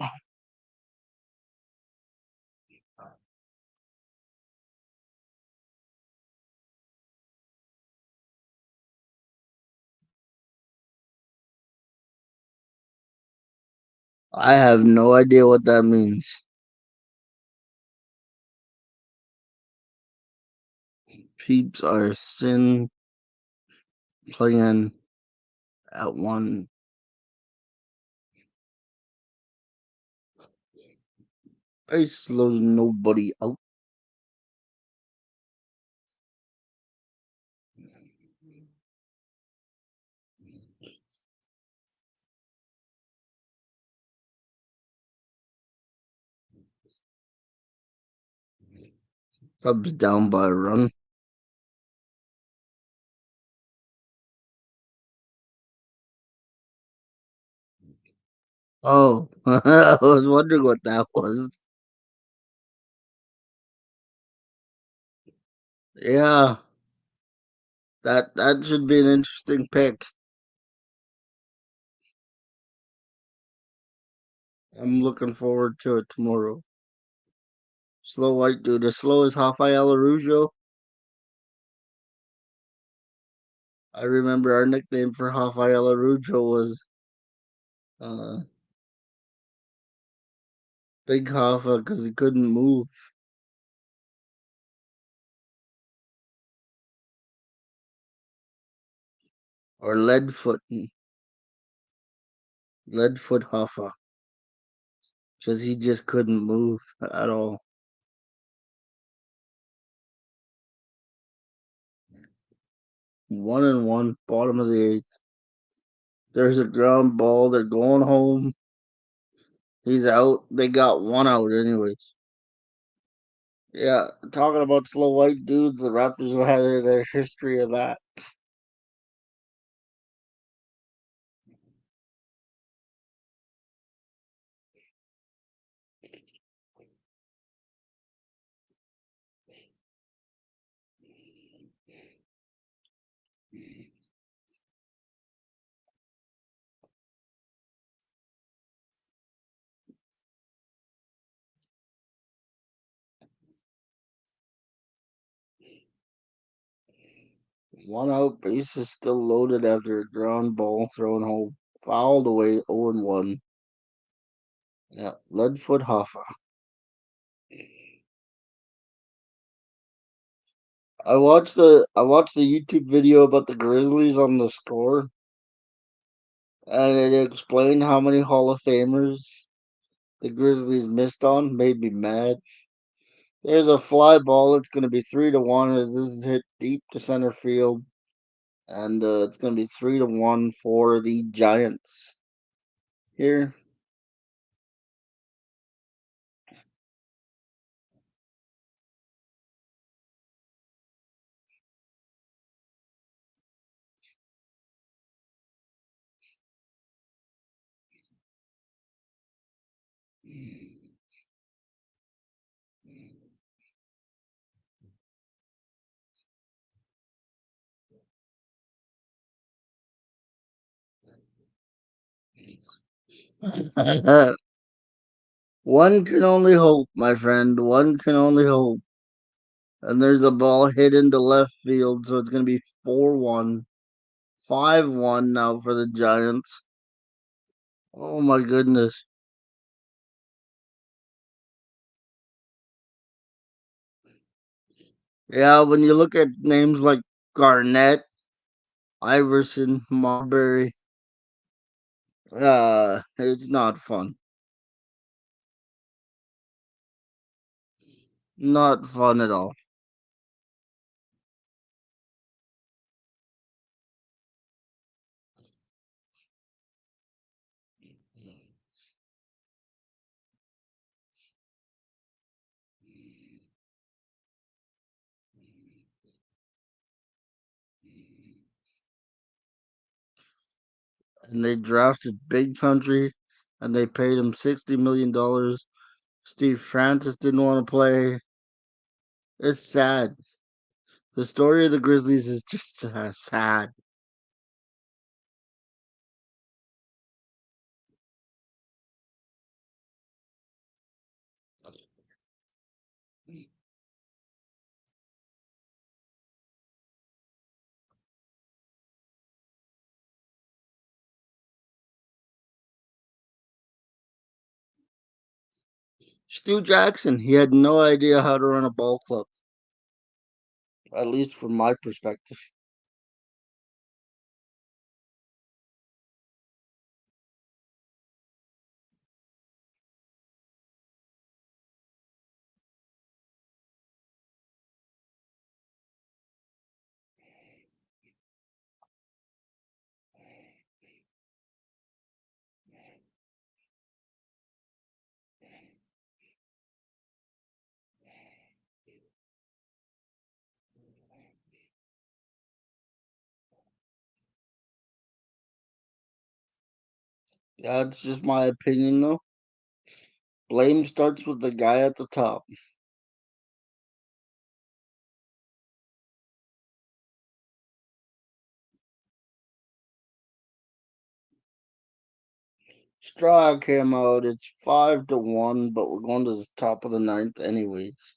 I have no idea what that means. Peeps are sin playing at one. Base loads, nobody out. Cubs down by a run. Oh, I was wondering what that was. Yeah, that should be an interesting pick. I'm looking forward to it tomorrow. Slow white dude, as slow as Rafael Arujo. I remember our nickname for Rafael Arujo was uh, Big Hoffa because he couldn't move. Or Leadfoot Hoffa, because he just couldn't move at all. 1-1, bottom of the eighth. There's a ground ball. They're going home. He's out. They got one out, anyways. Yeah, talking about slow white dudes, the Raptors have had their history of that. One out, bases still loaded after a ground ball thrown home. Fouled away, 0-1. Yeah, Leadfoot Hoffa. I watched the YouTube video about the Grizzlies on the score, and it explained how many Hall of Famers the Grizzlies missed on. Made me mad. There's a fly ball. It's going to be 3-1 as this is hit deep to center field, and it's going to be 3-1 for the Giants. Here, one can only hope, my friend. One can only hope. And there's a ball hit into left field, so it's going to be 4-1. 5-1 now for the Giants. Oh my goodness. Yeah, when you look at names like Garnett, Iverson, Marbury, it's not fun. Not fun at all. And they drafted Big Country and they paid him $60 million. Steve Francis didn't want to play. It's sad. The story of the Grizzlies is just sad. Stu Jackson, he had no idea how to run a ball club, at least from my perspective. That's just my opinion, though. Blame starts with the guy at the top. Straw came out. It's 5-1, but we're going to the top of the ninth, anyways.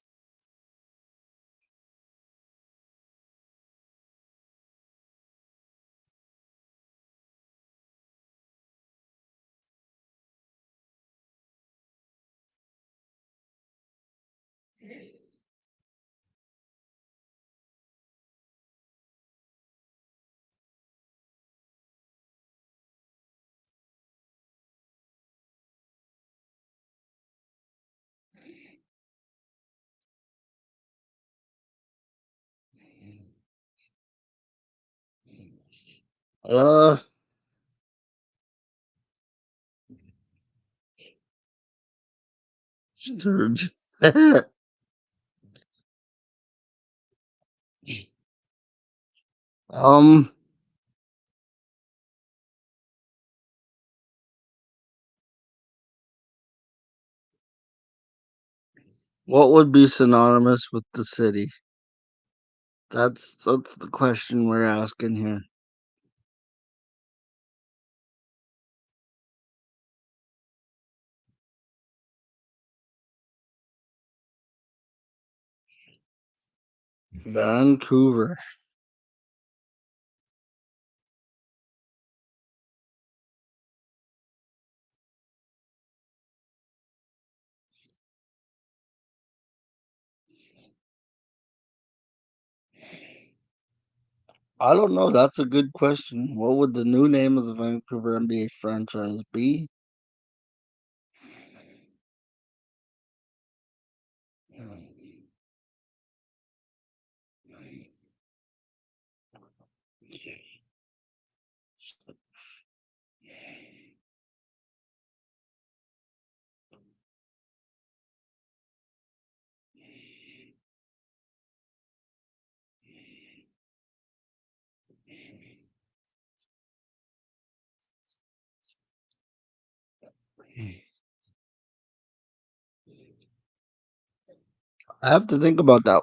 Uh, Sturge. um, what would be synonymous with the city? That's the question we're asking here. Vancouver. I don't know. That's a good question. What would the new name of the Vancouver NBA franchise be? I have to think about that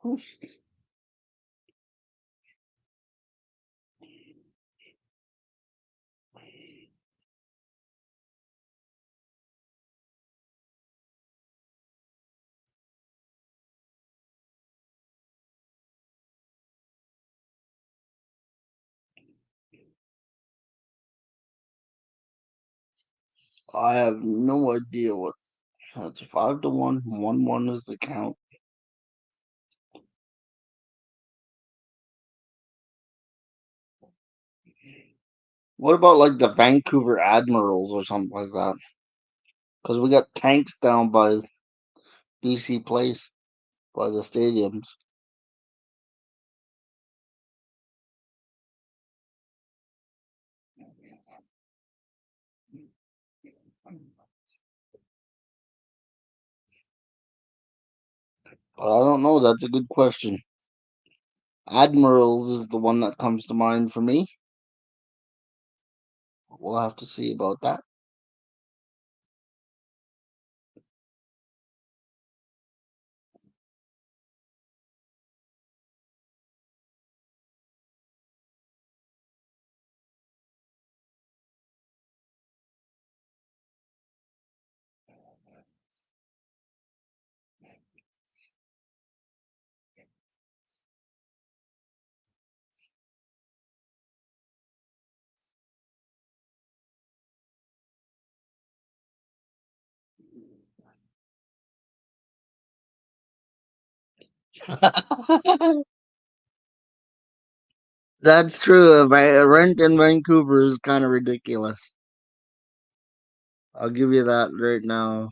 one. I have no idea what. It's 5-1. 1-1 is the count. What about like the Vancouver Admirals or something like that? Because we got tanks down by BC Place, by the stadiums. But I don't know. That's a good question. Admirals is the one that comes to mind for me. We'll have to see about that. That's true. Rent in Vancouver is kind of ridiculous. I'll give you that right now.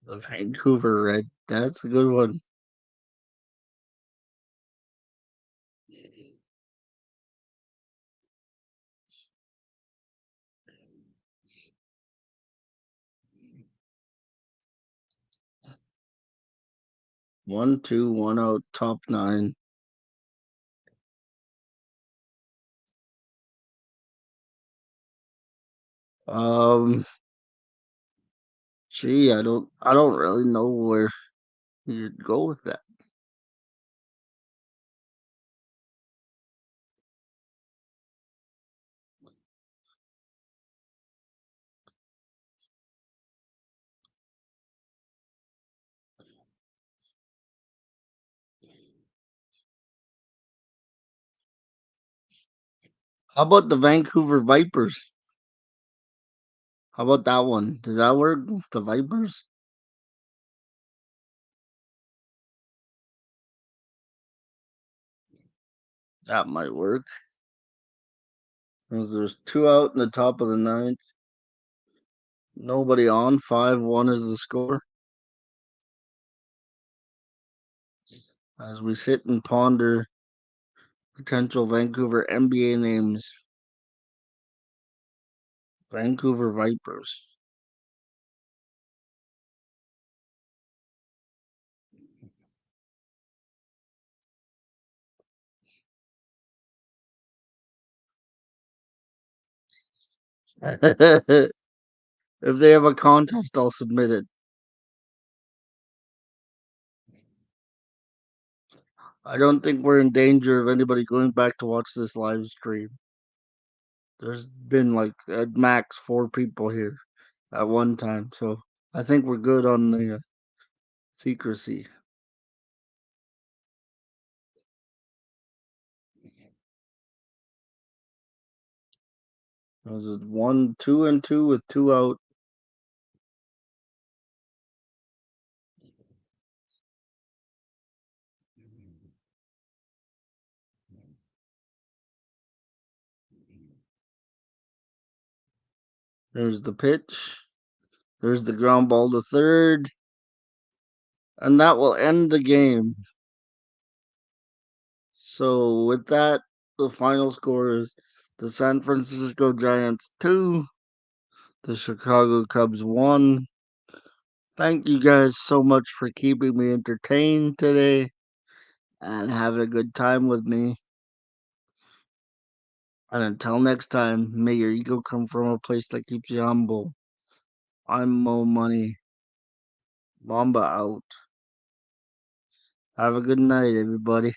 The Vancouver Red. That's a good one. 1-2-1 out, top nine. Um, Gee, I don't really know where you'd go with that. How about the Vancouver Vipers? How about that one? Does that work? The Vipers? That might work. 'Cause there's two out in the top of the ninth. Nobody on. 5-1 is the score. As we sit and ponder potential Vancouver NBA names. Vancouver Vipers. If they have a contest, I'll submit it. I don't think we're in danger of anybody going back to watch this live stream. There's been like at max 4 people here. at one time. So I think we're good on the secrecy. Was it 1, 2-2 with 2 out? There's the pitch. There's the ground ball to third. And that will end the game. So with that, the final score is the San Francisco Giants 2, the Chicago Cubs 1. Thank you guys so much for keeping me entertained today and having a good time with me. And until next time, may your ego come from a place that keeps you humble. I'm Mo Money. Mamba out. Have a good night, everybody.